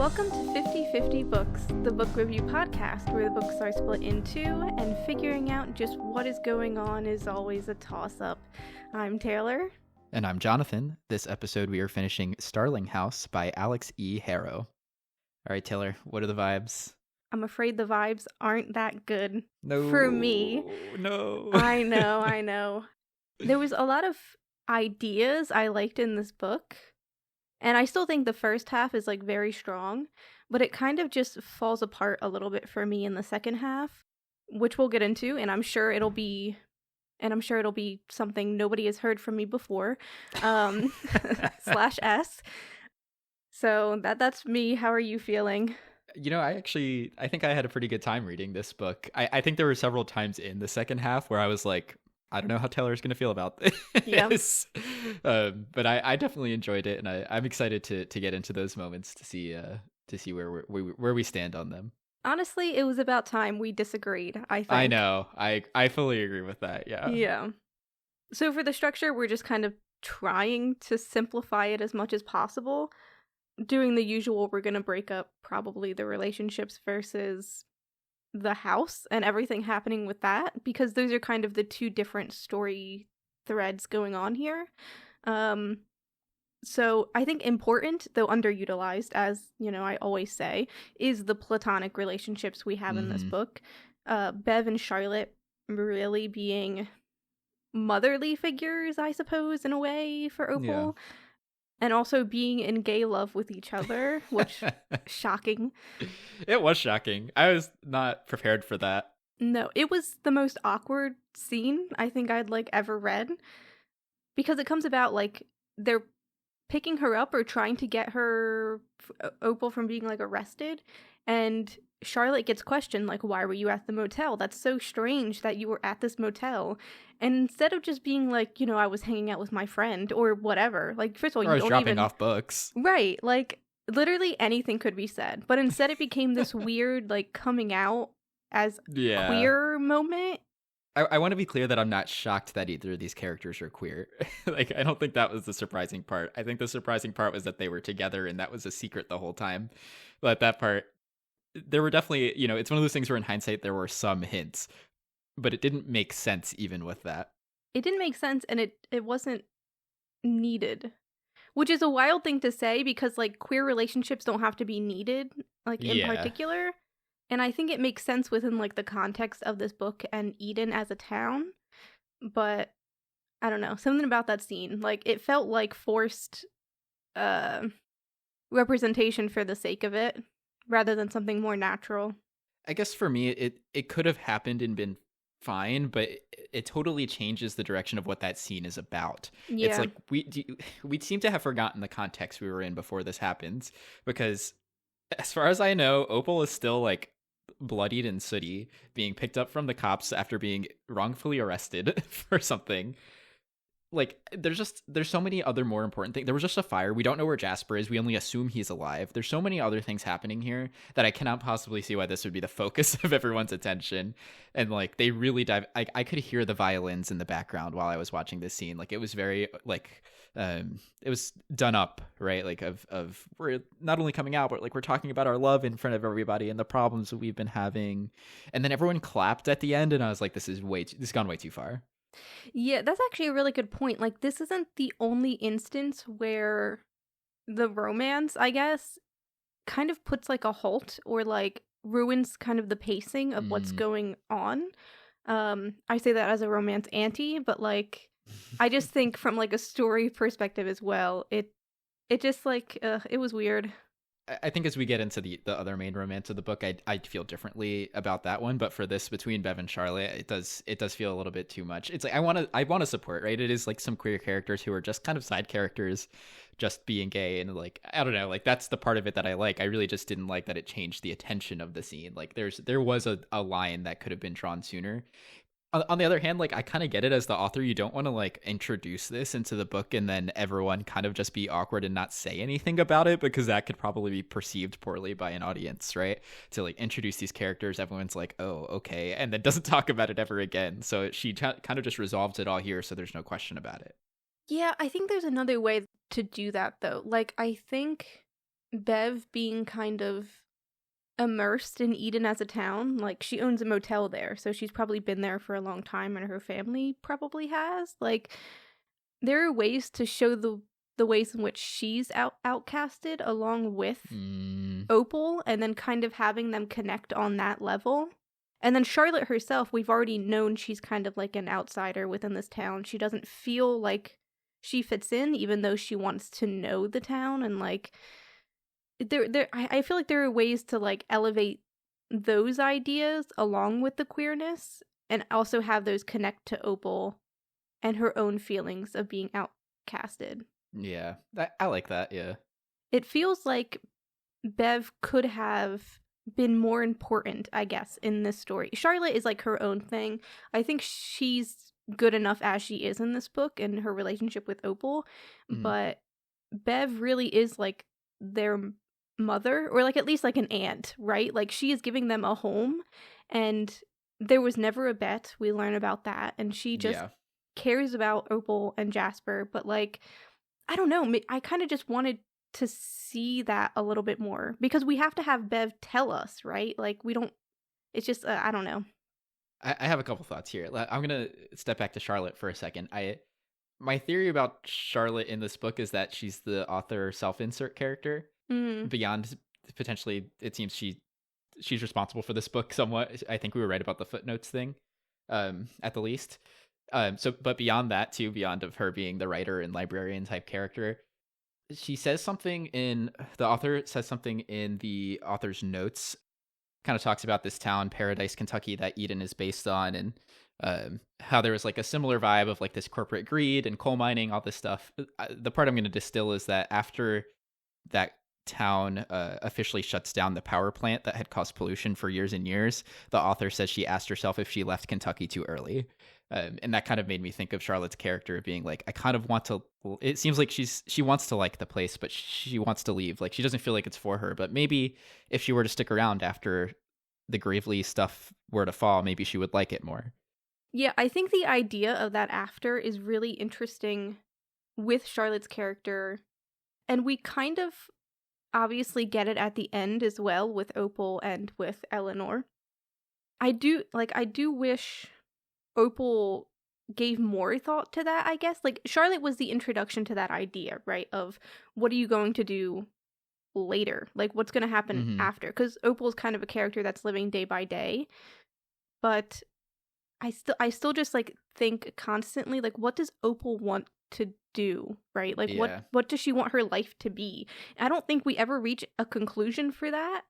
Welcome to 50/50 Books, the book review podcast where the books are split in two and figuring out just what is going on is always a toss-up. I'm Taylor. And I'm Jonathan. This episode we are finishing Starling House by Alix E. Harrow. All right, Taylor, what are the vibes? I'm afraid the vibes aren't that good No. for me. No. I know. There was a lot of ideas I liked in this book. And I still think the first half is like very strong, but it kind of just falls apart a little bit for me in the second half, which we'll get into, and I'm sure it'll be something nobody has heard from me before. /S. So that's me. How are you feeling? You know, I think I had a pretty good time reading this book. I think there were several times in the second half where I was like, I don't know how Taylor's going to feel about this. Yeah. But I definitely enjoyed it, and I'm excited to get into those moments to see where we stand on them. Honestly, it was about time we disagreed, I think. I know. I fully agree with that, yeah. Yeah. So for the structure, we're just kind of trying to simplify it as much as possible. Doing the usual, we're going to break up probably the relationships versus the house and everything happening with that, because those are kind of the two different story threads going on here. So I think important, though underutilized, as you know I always say, is the platonic relationships we have in this book. Bev and Charlotte really being motherly figures, I suppose, in a way for Opal. Yeah. And also being in gay love with each other, which, shocking. It was shocking. I was not prepared for that. No, it was the most awkward scene I think I'd, ever read. Because it comes about, they're picking her up or trying to get her, Opal, from being, arrested. And Charlotte gets questioned, why were you at the motel? That's so strange that you were at this motel. And instead of just being I was hanging out with my friend or whatever, first of all, or I was dropping off books. Right. Literally anything could be said. But instead it became this weird, coming out as queer moment. I want to be clear that I'm not shocked that either of these characters are queer. I don't think that was the surprising part. I think the surprising part was that they were together and that was a secret the whole time. But that part, there were definitely, it's one of those things where in hindsight there were some hints, but it didn't make sense even with that. It didn't make sense, and it wasn't needed, which is a wild thing to say because queer relationships don't have to be needed in particular. And I think it makes sense within the context of this book and Eden as a town. But I don't know, something about that scene, it felt like forced representation for the sake of it rather than something more natural. I guess for me it could have happened and been fine, but it totally changes the direction of what that scene is about. Yeah. It's we seem to have forgotten the context we were in before this happens, because as far as I know, Opal is still bloodied and sooty, being picked up from the cops after being wrongfully arrested for something. There's so many other more important things. There was just a fire. We don't know where Jasper is. We only assume he's alive. There's so many other things happening here that I cannot possibly see why this would be the focus of everyone's attention. And they really dive. I could hear the violins in the background while I was watching this scene. It was very it was done up, right? Of we're not only coming out, but we're talking about our love in front of everybody and the problems that we've been having. And then everyone clapped at the end, and I was like, this has gone way too far. Yeah, that's actually a really good point. This isn't the only instance where the romance, I guess, kind of puts a halt or ruins kind of the pacing of what's going on. I say that as a romance anti, but I just think from a story perspective as well, it just it was weird. I think as we get into the other main romance of the book, I'd feel differently about that one. But for this, between Bev and Charlotte, it does feel a little bit too much. It's I want to support, right? It is some queer characters who are just kind of side characters, just being gay, and I don't know, that's the part of it that I like. I really just didn't like that it changed the attention of the scene. There was a line that could have been drawn sooner. On the other hand, I kind of get it as the author. You don't want to introduce this into the book and then everyone kind of just be awkward and not say anything about it, because that could probably be perceived poorly by an audience, right? To introduce these characters, everyone's oh, okay, and then doesn't talk about it ever again. So she kind of just resolves it all here, so there's no question about it. Yeah, I think there's another way to do that though. I think Bev being kind of immersed in Eden as a town. Like, she owns a motel there, so she's probably been there for a long time, and her family probably has. Like, there are ways to show the ways in which she's outcasted along with Opal, and then kind of having them connect on that level. And then Charlotte herself, we've already known she's kind of like an outsider within this town. She doesn't feel like she fits in, even though she wants to know the town. And like, I feel like there are ways to like elevate those ideas along with the queerness, and also have those connect to Opal and her own feelings of being outcasted. Yeah, I like that. Yeah, it feels like Bev could have been more important, I guess, in this story. Charlotte is like her own thing. I think she's good enough as she is in this book and her relationship with Opal, but Bev really is like their mother, or like at least like an aunt, right? Like, she is giving them a home, and there was never a bet. We learn about that, and she just cares about Opal and Jasper, but like, I don't know, I kind of just wanted to see that a little bit more, because we have to have Bev tell us, right? Like, we don't, it's just, I don't know. I have a couple thoughts here. I'm going to step back to Charlotte for a second. My theory about Charlotte in this book is that she's the author self-insert character. Beyond potentially, it seems she's responsible for this book somewhat. I think we were right about the footnotes thing, at the least. But beyond that too, beyond of her being the writer and librarian type character, the author says something in the author's notes, kind of talks about this town, Paradise, Kentucky, that Eden is based on, and how there was like a similar vibe of like this corporate greed and coal mining, all this stuff. The part I'm going to distill is that after that town officially shuts down the power plant that had caused pollution for years and years, the author says she asked herself if she left Kentucky too early. And that kind of made me think of Charlotte's character being like, I kind of want to, it seems like she wants to like the place, but she wants to leave. Like, she doesn't feel like it's for her, but maybe if she were to stick around after the Gravely stuff were to fall, maybe she would like it more. Yeah, I think the idea of that after is really interesting with Charlotte's character, and we kind of obviously get it at the end as well with Opal and with Eleanor. I do wish Opal gave more thought to that, I guess. Like, Charlotte was the introduction to that idea, right? Of what are you going to do later? Like, what's going to happen after? Because Opal's kind of a character that's living day by day. But I still just like think constantly, like, what does Opal want to do, right? Like, what does she want her life to be? I don't think we ever reach a conclusion for that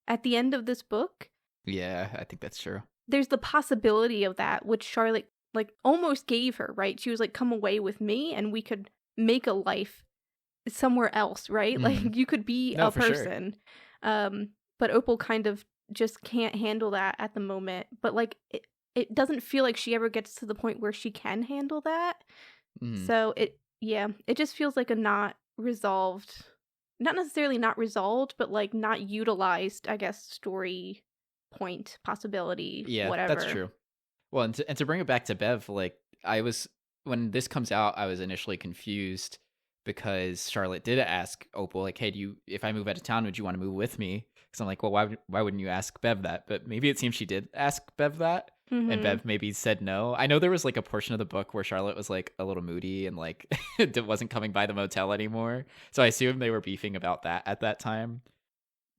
at the end of this book. Yeah, I think that's true. There's the possibility of that, which Charlotte like almost gave her, right? She was like, come away with me and we could make a life somewhere else, right? Like, you could be a person. Sure. But Opal kind of just can't handle that at the moment. But like, it doesn't feel like she ever gets to the point where she can handle that. So it just feels like a not necessarily not resolved, but like not utilized, I guess, story point, possibility, whatever. That's true. Well, and to bring it back to Bev, like, when this comes out, I was initially confused because Charlotte did ask Opal, like, hey, if I move out of town, would you want to move with me? Because I'm like, well, why wouldn't you ask Bev that? But maybe it seems she did ask Bev that. And Bev maybe said no. I know there was like a portion of the book where Charlotte was like a little moody and like wasn't coming by the motel anymore. So I assume they were beefing about that at that time.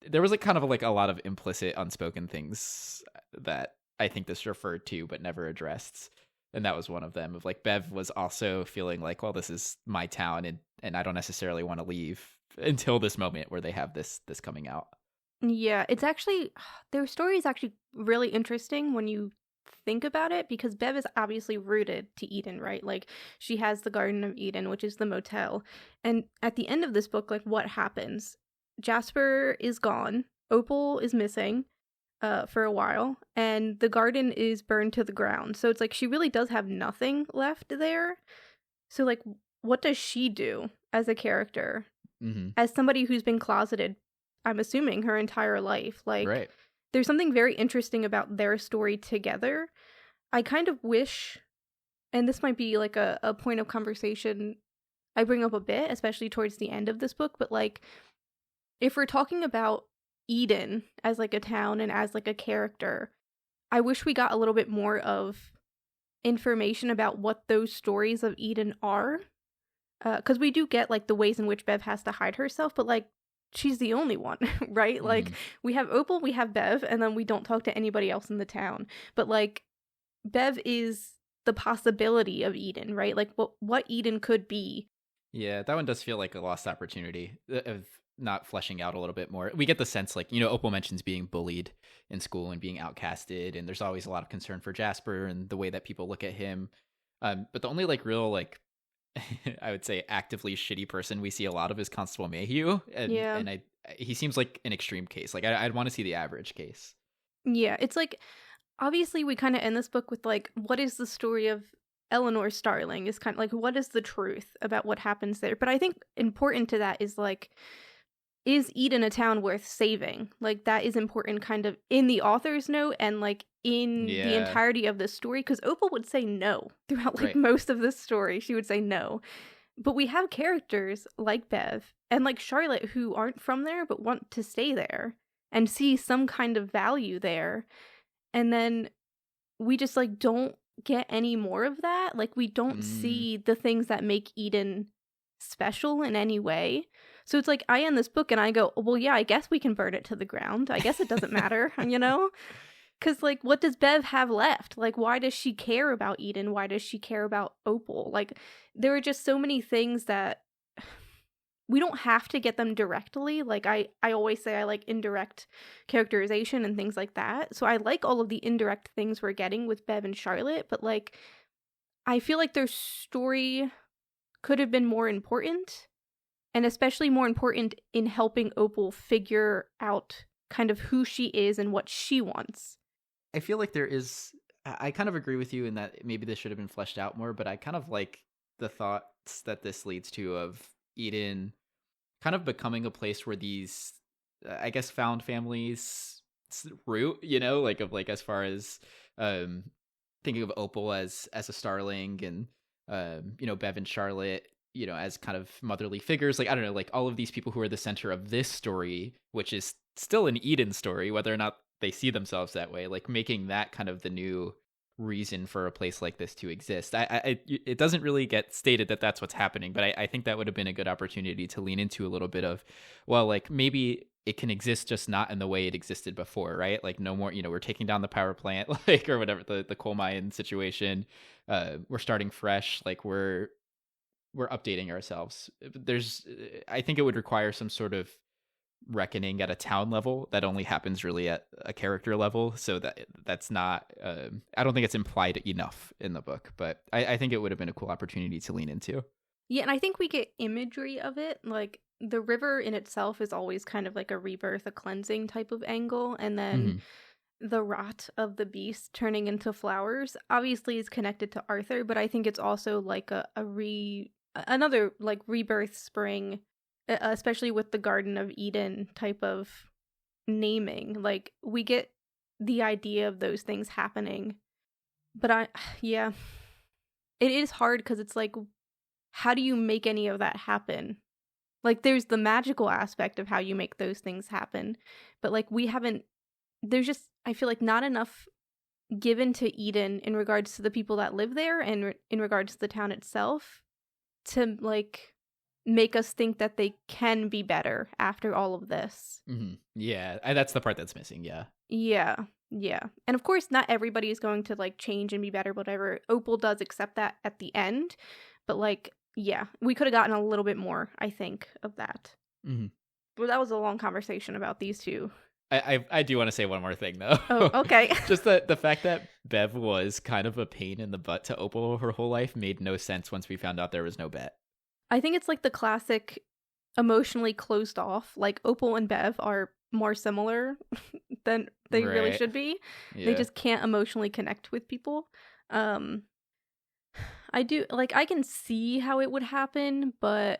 There was like kind of like a lot of implicit unspoken things that I think this referred to but never addressed. And that was one of them, of like Bev was also feeling like, well, this is my town and I don't necessarily want to leave until this moment where they have this coming out. Yeah, it's actually, their story is actually really interesting when you think about it, because Bev is obviously rooted to Eden, right? Like, she has the Garden of Eden, which is the motel. And at the end of this book, like, what happens? Jasper is gone. Opal is missing for a while. And the garden is burned to the ground. So it's like she really does have nothing left there. So, like, what does she do as a character? As somebody who's been closeted, I'm assuming, her entire life. Like, right. There's something very interesting about their story together. I kind of wish, and this might be like a point of conversation I bring up a bit, especially towards the end of this book, but like, if we're talking about Eden as like a town and as like a character, I wish we got a little bit more of information about what those stories of Eden are. Because we do get like the ways in which Bev has to hide herself, but like she's the only one, right? Like we have Opal, we have Bev, and then we don't talk to anybody else in the town. But like Bev is the possibility of Eden, right? Like what Eden could be. Yeah, that one does feel like a lost opportunity of not fleshing out a little bit more. We get the sense, like, Opal mentions being bullied in school and being outcasted, and there's always a lot of concern for Jasper and the way that people look at him. But the only like real like I would say actively shitty person we see a lot of is Constable Mayhew, and he seems like an extreme case. Like I'd want to see the average case. Yeah, it's like obviously we kind of end this book with like what is the story of Eleanor Starling, is kind of like what is the truth about what happens there. But I think important to that is like, is Eden a town worth saving? Like that is important kind of in the author's note and like in the entirety of the story, because Opal would say no throughout like most of this story. She would say no. But we have characters like Bev and like Charlotte who aren't from there but want to stay there and see some kind of value there. And then we just like don't get any more of that. Like we don't see the things that make Eden special in any way. So it's like I end this book and I go, well, yeah, I guess we can burn it to the ground. I guess it doesn't matter, Because, like, what does Bev have left? Like, why does she care about Eden? Why does she care about Opal? Like, there are just so many things that we don't have to get them directly. Like, I always say I like indirect characterization and things like that. So I like all of the indirect things we're getting with Bev and Charlotte. But, like, I feel like their story could have been more important. And especially more important in helping Opal figure out kind of who she is and what she wants. I feel like I kind of agree with you in that maybe this should have been fleshed out more, but I kind of like the thoughts that this leads to of Eden kind of becoming a place where these, I guess, found families root, like of like as far as thinking of Opal as a Starling and, Bev and Charlotte, as kind of motherly figures. Like, I don't know, like all of these people who are the center of this story, which is still an Eden story, whether or not they see themselves that way, like making that kind of the new reason for a place like this to exist. It doesn't really get stated that that's what's happening, but I think that would have been a good opportunity to lean into a little bit of, well, like maybe it can exist just not in the way it existed before, right? Like no more, we're taking down the power plant, like, or whatever, the coal mine situation. We're starting fresh, like we're updating ourselves. I think it would require some sort of reckoning at a town level that only happens really at a character level, so that's not I don't think it's implied enough in the book, but I think it would have been a cool opportunity to lean into. Yeah, and I think we get imagery of it, like the river in itself is always kind of like a rebirth, a cleansing type of angle, and then the rot of the beast turning into flowers obviously is connected to Arthur, but I think it's also like another like rebirth, spring, especially with the Garden of Eden type of naming. Like we get the idea of those things happening, but it is hard because it's like, how do you make any of that happen? Like there's the magical aspect of how you make those things happen, but like there's just, I feel like not enough given to Eden in regards to the people that live there and in regards to the town itself to like make us think that they can be better after all of this. Yeah, that's the part that's missing. Yeah. And of course not everybody is going to like change and be better, whatever. Opal does accept that at the end, but like, yeah, we could have gotten a little bit more, I think, of that. But that was a long conversation about these two. I do want to say one more thing though. Oh, okay. Just the fact that Bev was kind of a pain in the butt to Opal her whole life made no sense once we found out there was no bet. I think it's like the classic emotionally closed off. Like Opal and Bev are more similar than they really should be. Yeah. They just can't emotionally connect with people. I do, like, I can see how it would happen, but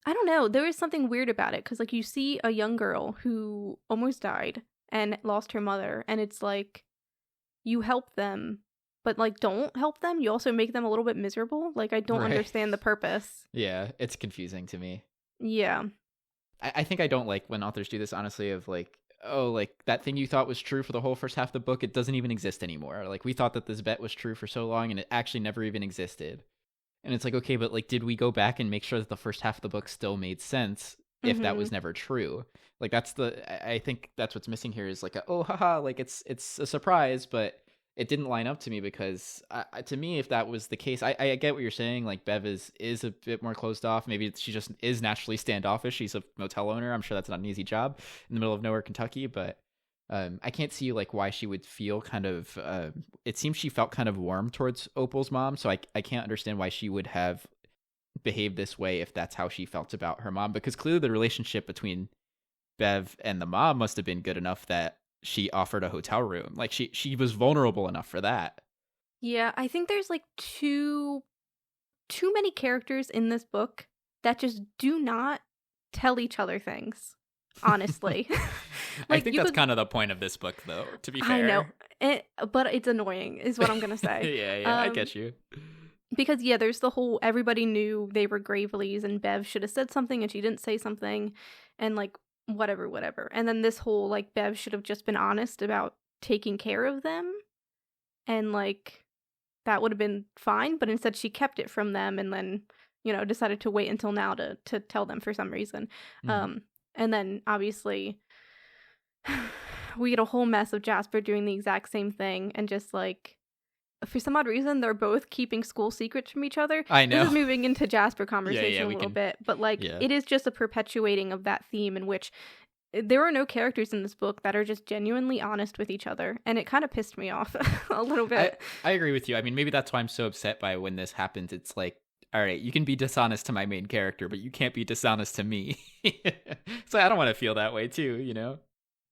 I don't know. There is something weird about it because, like, you see a young girl who almost died and lost her mother, and it's like you help them, but like don't help them. You also make them a little bit miserable. Like I don't understand the purpose. Yeah, it's confusing to me. Yeah. I think I don't like when authors do this, honestly, of like, oh, like that thing you thought was true for the whole first half of the book, it doesn't even exist anymore. Like we thought that this bet was true for so long and it actually never even existed. And it's like, okay, but like, did we go back and make sure that the first half of the book still made sense if that was never true? Like that's I think that's what's missing here is like, oh, haha, like it's a surprise, but it didn't line up to me because to me, if that was the case, I get what you're saying. Like Bev is a bit more closed off. Maybe she just is naturally standoffish. She's a motel owner. I'm sure that's not an easy job in the middle of nowhere, Kentucky. But I can't see like why she would feel kind of. It seems she felt kind of warm towards Opal's mom, so I can't understand why she would have behaved this way if that's how she felt about her mom. Because clearly the relationship between Bev and the mom must have been good enough that she offered a hotel room. Like she was vulnerable enough for that. Yeah, I think there's like too many characters in this book that just do not tell each other things, honestly. I think that's kind of the point of this book, though, to be fair. I know, but it's annoying is what I'm going to say. Yeah, I get you. Because, yeah, there's the whole everybody knew they were Gravely's and Bev should have said something and she didn't say something and, like, whatever. And then this whole, like, Bev should have just been honest about taking care of them and, like, that would have been fine, but instead she kept it from them and then, you know, decided to wait until now to tell them for some reason. And then, obviously, we get a whole mess of Jasper doing the exact same thing and just, like, for some odd reason, they're both keeping school secrets from each other. I know. This is moving into Jasper conversation a little bit, but like it is just a perpetuating of that theme in which there are no characters in this book that are just genuinely honest with each other, and it kind of pissed me off a little bit. I agree with you. I mean, maybe that's why I'm so upset by when this happens. It's like, all right, you can be dishonest to my main character, but you can't be dishonest to me. So I don't want to feel that way too, you know?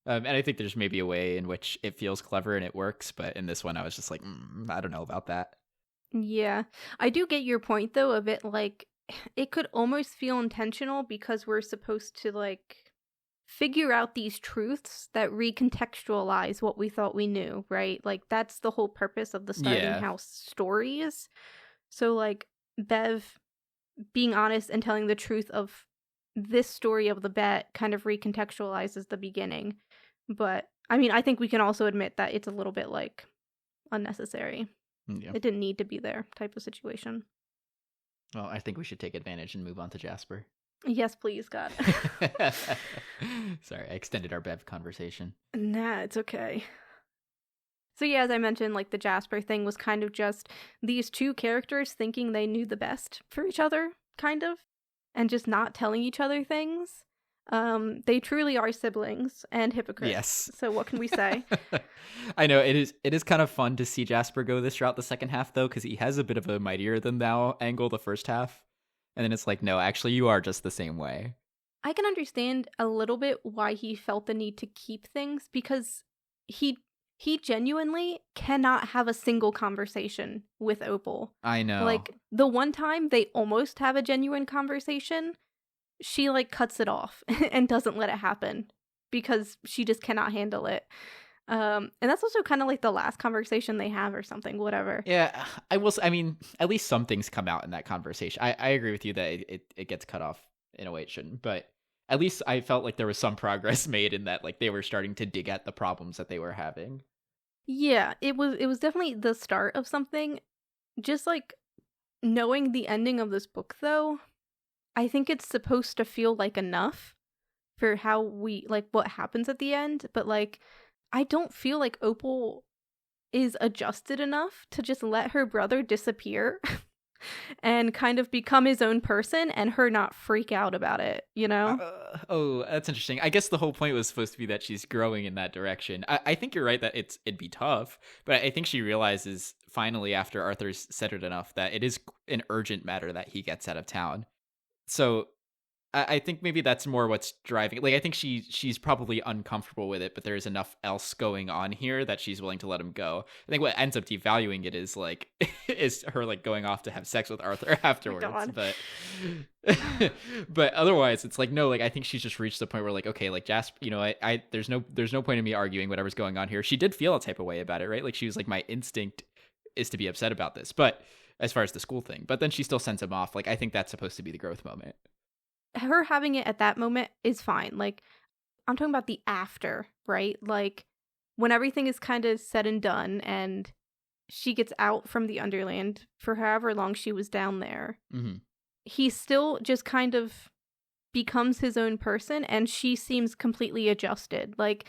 And I think there's maybe a way in which it feels clever and it works, but in this one, I was just like, I don't know about that. Yeah. I do get your point, though, of it, like, it could almost feel intentional because we're supposed to, like, figure out these truths that recontextualize what we thought we knew, right? Like, that's the whole purpose of the Starling House stories. So, like, Bev being honest and telling the truth of this story of the bet kind of recontextualizes the beginning. But, I mean, I think we can also admit that it's a little bit, like, unnecessary. Yeah. It didn't need to be there type of situation. Well, I think we should take advantage and move on to Jasper. Yes, please, God. Sorry, I extended our Bev conversation. Nah, it's okay. So yeah, as I mentioned, like, the Jasper thing was kind of just these two characters thinking they knew the best for each other, kind of, and just not telling each other things. They truly are siblings and hypocrites. Yes. So what can we say? I know it is kind of fun to see Jasper go this route the second half, though, because he has a bit of a mightier than thou angle the first half. And then it's like, no, actually, you are just the same way. I can understand a little bit why he felt the need to keep things, because he genuinely cannot have a single conversation with Opal. I know. Like, the one time they almost have a genuine conversation, she, like, cuts it off and doesn't let it happen because she just cannot handle it. And that's also kind of like the last conversation they have or something, whatever. Yeah, I mean, at least some things come out in that conversation. I agree with you that it gets cut off in a way it shouldn't, but at least I felt like there was some progress made in that, like, they were starting to dig at the problems that they were having. Yeah, it was definitely the start of something. Just, like, knowing the ending of this book, though, I think it's supposed to feel like enough for how we, like, what happens at the end, but, like, I don't feel like Opal is adjusted enough to just let her brother disappear and kind of become his own person and her not freak out about it, you know? Oh, that's interesting. I guess the whole point was supposed to be that she's growing in that direction. I think you're right that it'd be tough, but I think she realizes finally after Arthur's said it enough that it is an urgent matter that he gets out of town. So I think maybe that's more what's driving. Like, I think she's probably uncomfortable with it, but there's enough else going on here that she's willing to let him go. I think what ends up devaluing it is, like, is her, like, going off to have sex with Arthur afterwards. But otherwise, it's like, no, like, I think she's just reached the point where, like, okay, like, Jasper, you know, I there's no point in me arguing whatever's going on here. She did feel a type of way about it, right? Like, she was like, my instinct is to be upset about this, but as far as the school thing, but then she still sends him off. Like, I think that's supposed to be the growth moment. her having it at that moment is fine. Like, I'm talking about the after, right? Like, when everything is kind of said and done and she gets out from the Underland for however long she was down there, Mm-hmm. he still just kind of becomes his own person, and she seems completely adjusted. Like,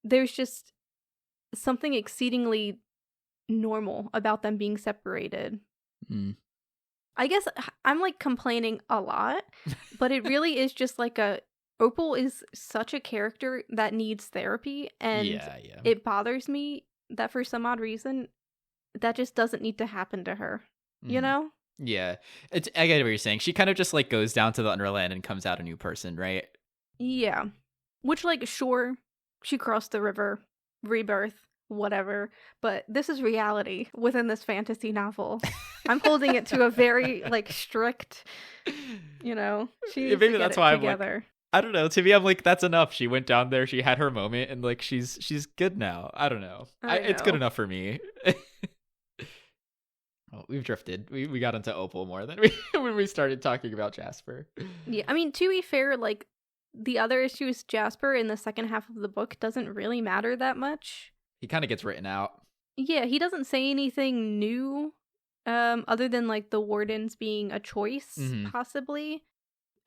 there's just something exceedingly normal about them being separated. Mm. I guess I'm like complaining a lot, but it really is just like Opal is such a character that needs therapy, and Yeah. it bothers me that for some odd reason that just doesn't need to happen to her. You Mm. know? Yeah. I get what you're saying. She kind of just like goes down to the Underland and comes out a new person, right? Yeah. Which, like, sure, she crossed the river, rebirth, whatever, but this is reality within this fantasy novel. I'm holding it to a very, like, strict, you know, she needs Maybe to get that's it why together. I'm like, I don't know. To me, I'm like, that's enough. She went down there, she had her moment, and like she's good now. I don't know. It's good know. enough for me. Well, we've drifted. We got into Opal more than when we started talking about Jasper. Yeah, I mean, to be fair, like, the other issue is Jasper in the second half of the book doesn't really matter that much. He kind of gets written out. Yeah, he doesn't say anything new, other than, like, the wardens being a choice, possibly,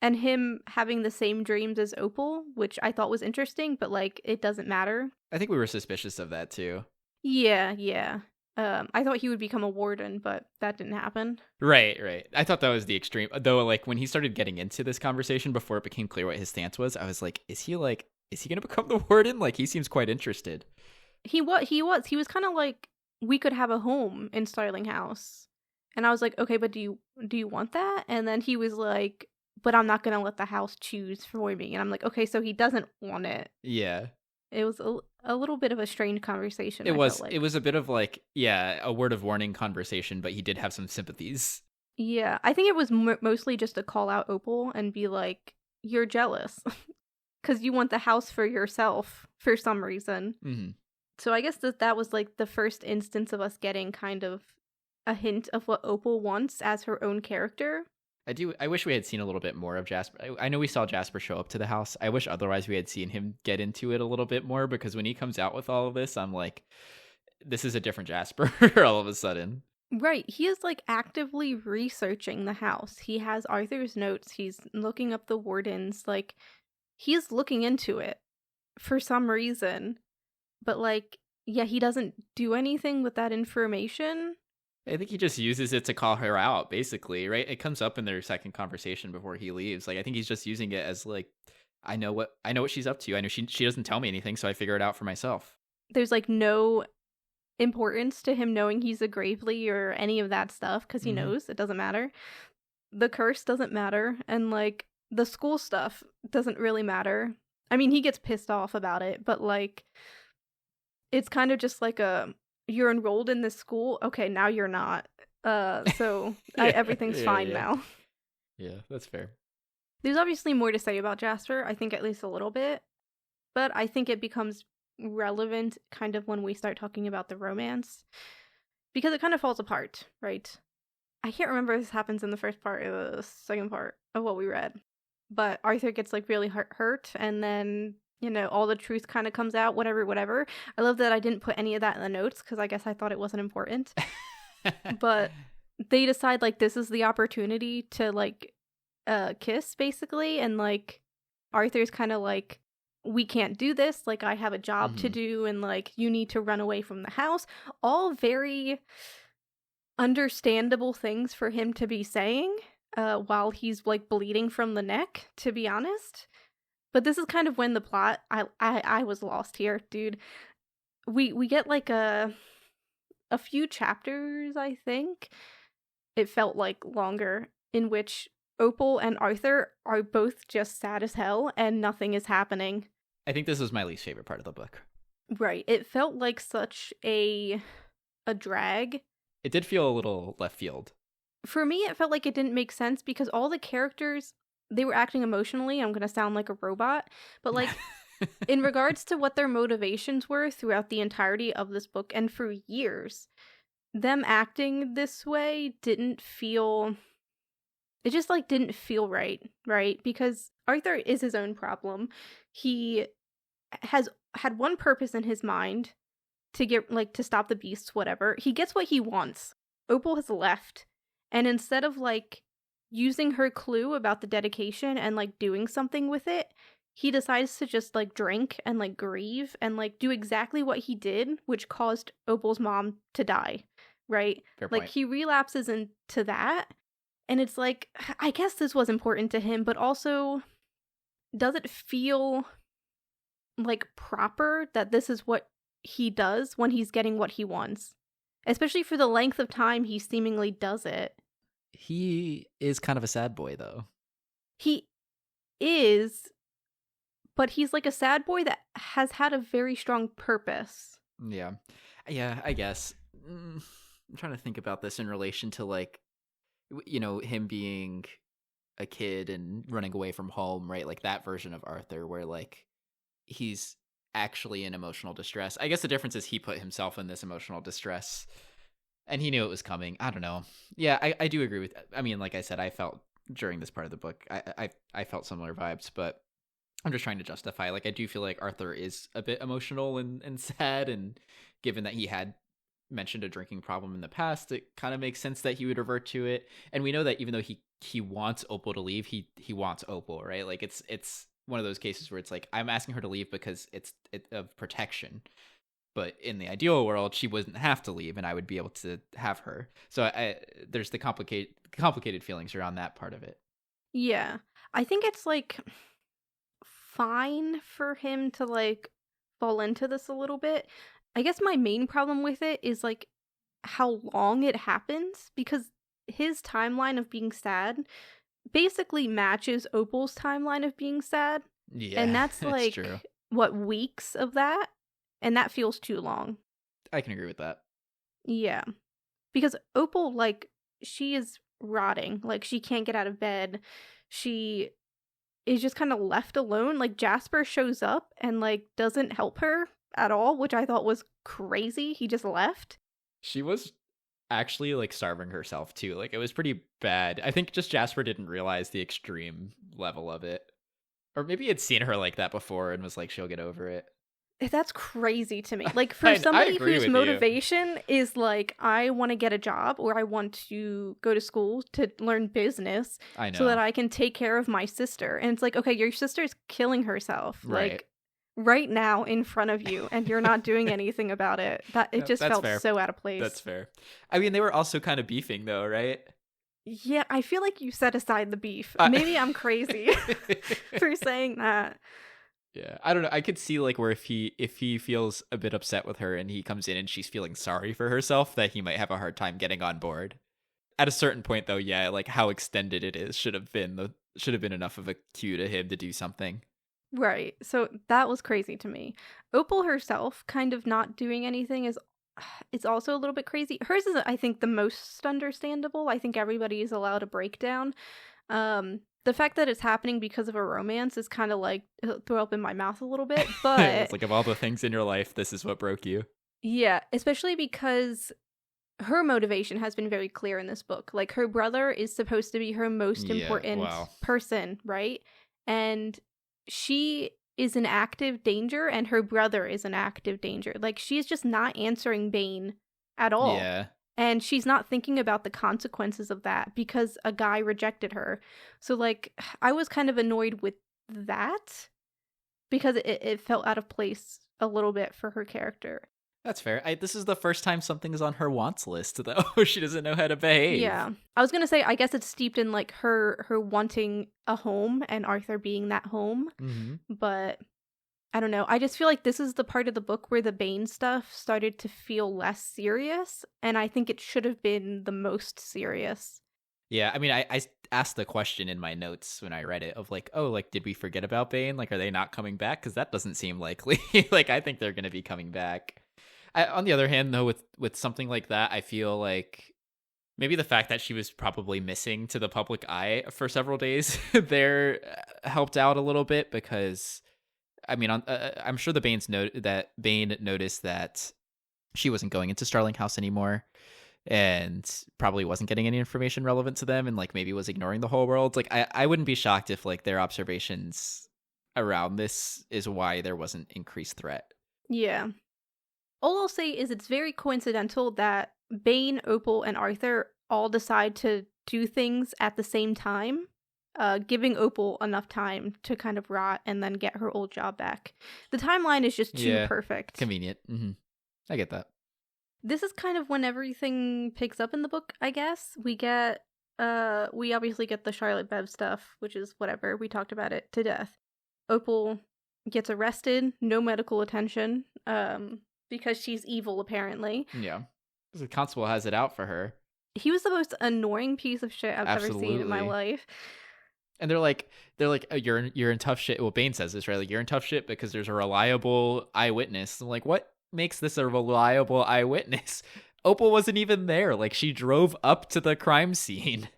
and him having the same dreams as Opal, which I thought was interesting, but, like, it doesn't matter. I think we were suspicious of that too. Yeah. I thought he would become a warden, but that didn't happen. Right. I thought that was the extreme. Though, like, when he started getting into this conversation before it became clear what his stance was, I was like, is he going to become the warden? Like, he seems quite interested. He was kind of like, we could have a home in Starling House. And I was like, okay, but do you want that? And then he was like, but I'm not going to let the house choose for me. And I'm like, okay, so he doesn't want it. Yeah. It was a little bit of a strange conversation. It was like. It was a bit of like, yeah, a word of warning conversation, but he did have some sympathies. Yeah, I think it was mostly just to call out Opal and be like, you're jealous because you want the house for yourself for some reason. Mm-hmm. So I guess that was like the first instance of us getting kind of a hint of what Opal wants as her own character. I wish we had seen a little bit more of Jasper. I know we saw Jasper show up to the house. I wish otherwise we had seen him get into it a little bit more, because when he comes out with all of this, I'm like, this is a different Jasper all of a sudden. Right. He is like actively researching the house. He has Arthur's notes. He's looking up the wardens. Like, he's looking into it for some reason. But, like, yeah, he doesn't do anything with that information. I think he just uses it to call her out, basically, right? It comes up in their second conversation before he leaves. Like, I think he's just using it as like, I know what she's up to. I know she doesn't tell me anything, so I figure it out for myself. There's like no importance to him knowing he's a Gravely or any of that stuff, because he knows it doesn't matter. The curse doesn't matter, and like the school stuff doesn't really matter. I mean, he gets pissed off about it, but like it's kind of just like you're enrolled in this school. Okay, now you're not. So everything's fine now. Yeah, that's fair. There's obviously more to say about Jasper, I think at least a little bit, but I think it becomes relevant kind of when we start talking about the romance, because it kind of falls apart, right? I can't remember if this happens in the first part or the second part of what we read, but Arthur gets like really hurt, and then, you know, all the truth kind of comes out, whatever. I love that I didn't put any of that in the notes, because I guess I thought it wasn't important. But they decide like this is the opportunity to like kiss, basically, and like Arthur's kind of like, we can't do this, like I have a job to do, and like you need to run away from the house. All very understandable things for him to be saying while he's like bleeding from the neck, to be honest. But this is kind of when the plot, I was lost here, dude. We get like a few chapters, I think. It felt like longer, in which Opal and Arthur are both just sad as hell and nothing is happening. I think this was my least favorite part of the book. Right. It felt like such a drag. It did feel a little left field. For me, it felt like it didn't make sense, because all the characters, they were acting emotionally. I'm going to sound like a robot, but like in regards to what their motivations were throughout the entirety of this book and for years, them acting this way didn't feel it just like didn't feel right, because Arthur is his own problem. He has had one purpose in his mind, to get like to stop the beasts, whatever. He gets what he wants. Opal has left, and instead of like using her clue about the dedication and like doing something with it, he decides to just like drink and like grieve and like do exactly what he did, which caused Opal's mom to die, right? Fair Like point. he relapses into that, and it's like, I guess this was important to him, but also, does it feel like proper that this is what he does when he's getting what he wants? Especially for the length of time he seemingly does it. He is kind of a sad boy, though. He is, but he's like a sad boy that has had a very strong purpose. Yeah, I guess. I'm trying to think about this in relation to like, him being a kid and running away from home, right? Like that version of Arthur where like he's actually in emotional distress. I guess the difference is he put himself in this emotional distress and he knew it was coming. I don't know. Yeah, I do agree with that. I mean, like I said, I felt during this part of the book, I felt similar vibes, but I'm just trying to justify. Like, I do feel like Arthur is a bit emotional and sad, and given that he had mentioned a drinking problem in the past, it kind of makes sense that he would revert to it. And we know that even though he wants Opal to leave, he wants Opal, right? Like it's one of those cases where it's like, I'm asking her to leave because it's of protection. But in the ideal world, she wouldn't have to leave, and I would be able to have her. So there's the complicated feelings around that part of it. Yeah. I think it's like fine for him to like fall into this a little bit. I guess my main problem with it is like how long it happens, because his timeline of being sad basically matches Opal's timeline of being sad. Yeah, And that's like, true. what, weeks of that? And that feels too long. I can agree with that. Yeah. Because Opal, like, she is rotting. Like, she can't get out of bed. She is just kind of left alone. Like, Jasper shows up and, like, doesn't help her at all, which I thought was crazy. He just left. She was actually, like, starving herself, too. Like, it was pretty bad. I think just Jasper didn't realize the extreme level of it. Or maybe he had seen her like that before and was like, she'll get over it. That's crazy to me. Like, for somebody agree whose with you. motivation is like, I want to get a job, or I want to go to school to learn business I know. so that I can take care of my sister. And it's like, okay, your sister's killing herself. Right. Like, right now in front of you, and you're not doing anything about it. It just That's felt fair. so out of place. That's fair. I mean, they were also kind of beefing, though, right? Yeah, I feel like you set aside the beef. Maybe I'm crazy for saying that. Yeah, I don't know. I could see like where if he feels a bit upset with her and he comes in and she's feeling sorry for herself, that he might have a hard time getting on board. At a certain point, though, yeah, like how extended it is should have been enough of a cue to him to do something. Right. So that was crazy to me. Opal herself kind of not doing anything is, it's also a little bit crazy. Hers is, I think, the most understandable. I think everybody is allowed a breakdown. The fact that it's happening because of a romance is kind of like throw up in my mouth a little bit, but It's like, of all the things in your life, this is what broke you. Yeah, especially because her motivation has been very clear in this book. Like, her brother is supposed to be her most important person, right? And she is in active danger, and her brother is in active danger. Like, she's just not answering Bane at all. Yeah. And she's not thinking about the consequences of that because a guy rejected her. So, like, I was kind of annoyed with that because it felt out of place a little bit for her character. That's fair. This is the first time something's on her wants list, though. She doesn't know how to behave. Yeah. I was going to say, I guess it's steeped in, like, her wanting a home and Arthur being that home. Mm-hmm. But I don't know. I just feel like this is the part of the book where the Bane stuff started to feel less serious, and I think it should have been the most serious. Yeah, I mean, I asked the question in my notes when I read it of like, oh, like, did we forget about Bane? Like, are they not coming back? Because that doesn't seem likely. Like, I think they're going to be coming back. On the other hand, though, with something like that, I feel like maybe the fact that she was probably missing to the public eye for several days there helped out a little bit, because I mean, I'm sure Bane noticed that she wasn't going into Starling House anymore. and probably wasn't getting any information relevant to them, and like maybe was ignoring the whole world. Like I wouldn't be shocked if like their observations around this is why there wasn't increased threat. Yeah. All I'll say is it's very coincidental that Bane, Opal, and Arthur all decide to do things at the same time, giving Opal enough time to kind of rot and then get her old job back. The timeline is just too perfect. Convenient. I get that. This is kind of when everything picks up in the book, I guess. We obviously get the Charlotte Bev stuff, which is whatever. We talked about it to death. Opal gets arrested, no medical attention, because she's evil, apparently. Yeah. The constable has it out for her. He was the most annoying piece of shit I've ever seen in my life. And they're like, you're in tough shit. Well, Bane says this, right? Like, you're in tough shit because there's a reliable eyewitness. I'm like, what makes this a reliable eyewitness? Opal wasn't even there. Like, she drove up to the crime scene.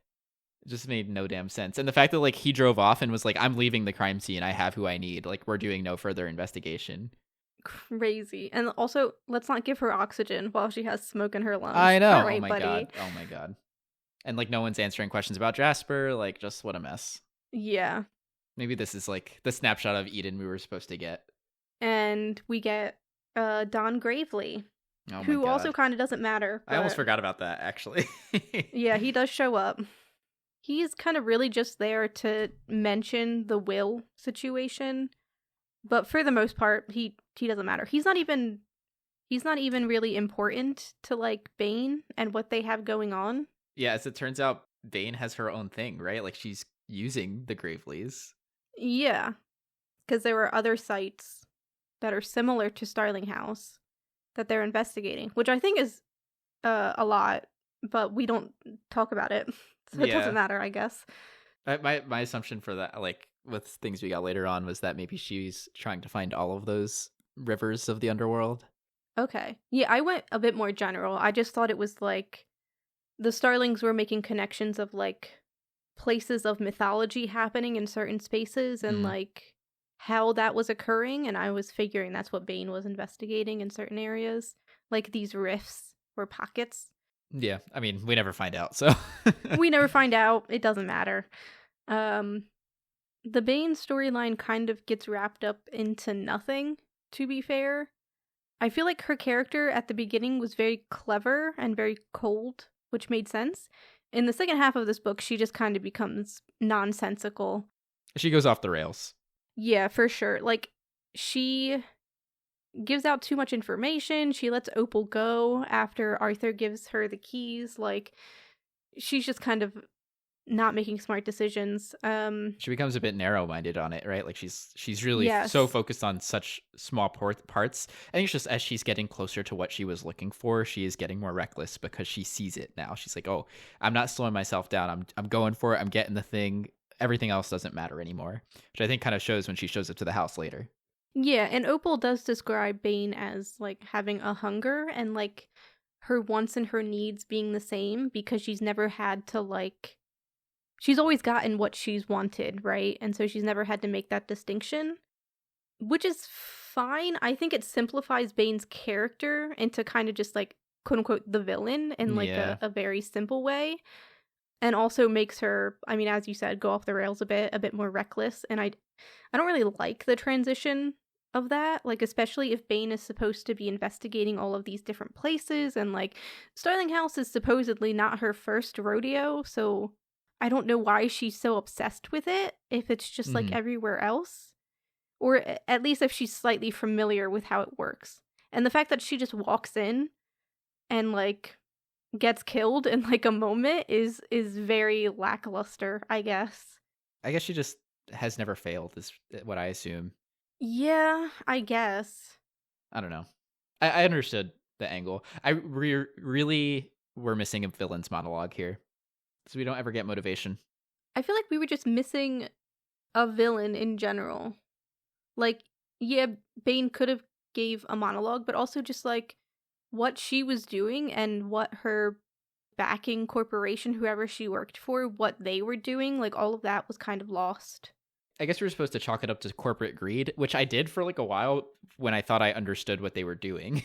It just made no damn sense. And the fact that like he drove off and was like, I'm leaving the crime scene. I have who I need. Like, we're doing no further investigation. Crazy. And also, let's not give her oxygen while she has smoke in her lungs. I know. All right, oh my god. And like no one's answering questions about Jasper. Like, just what a mess. Yeah. Maybe this is like the snapshot of Eden we were supposed to get. And we get Don Gravely, who also kind of doesn't matter. I almost forgot about that, actually. Yeah, he does show up. He's kind of really just there to mention the will situation. But for the most part, he doesn't matter. He's not even really important to like Bane and what they have going on. Yeah, as it turns out, Bane has her own thing, right? Like she's using the Graveleys. Yeah, because there were other sites that are similar to Starling House that they're investigating, which I think is a lot, but we don't talk about it, so it doesn't matter, I guess. My assumption for that, like with things we got later on, was that maybe she's trying to find all of those rivers of the underworld. Okay. Yeah, I went a bit more general. I just thought it was like the Starlings were making connections of like places of mythology happening in certain spaces and like how that was occurring, and I was figuring that's what Bane was investigating in certain areas, like these rifts or pockets. Yeah, I mean, we never find out, so we never find out. It doesn't matter. The Bane storyline kind of gets wrapped up into nothing, to be fair. I feel like her character at the beginning was very clever and very cold, which made sense. In the second half of this book, she just kind of becomes nonsensical. She goes off the rails. Yeah, for sure. Like, she gives out too much information. She lets Opal go after Arthur gives her the keys. Like, she's just kind of not making smart decisions. She becomes a bit narrow-minded on it, right? Like she's really so focused on such small parts. I think it's just as she's getting closer to what she was looking for, she is getting more reckless because she sees it now. She's like, "Oh, I'm not slowing myself down. I'm going for it. I'm getting the thing. Everything else doesn't matter anymore." Which I think kind of shows when she shows up to the house later. Yeah, and Opal does describe Bane as like having a hunger and like her wants and her needs being the same because she's never had to like. She's always gotten what she's wanted, right? And so she's never had to make that distinction, which is fine. I think it simplifies Bane's character into kind of just like, quote unquote, the villain in like a very simple way. And also makes her, I mean, as you said, go off the rails a bit more reckless. And I don't really like the transition of that, like especially if Bane is supposed to be investigating all of these different places and like Starling House is supposedly not her first rodeo, so I don't know why she's so obsessed with it if it's just like everywhere else. Or at least if she's slightly familiar with how it works. And the fact that she just walks in and like gets killed in like a moment is very lackluster, I guess. I guess she just has never failed is what I assume. Yeah, I guess. I don't know. I understood the angle. I really were missing a villain's monologue here. So we don't ever get motivation. I feel like we were just missing a villain in general. Like, yeah, Bane could have gave a monologue, but also just like what she was doing and what her backing corporation, whoever she worked for, what they were doing, like all of that was kind of lost. I guess we were supposed to chalk it up to corporate greed, which I did for like a while when I thought I understood what they were doing.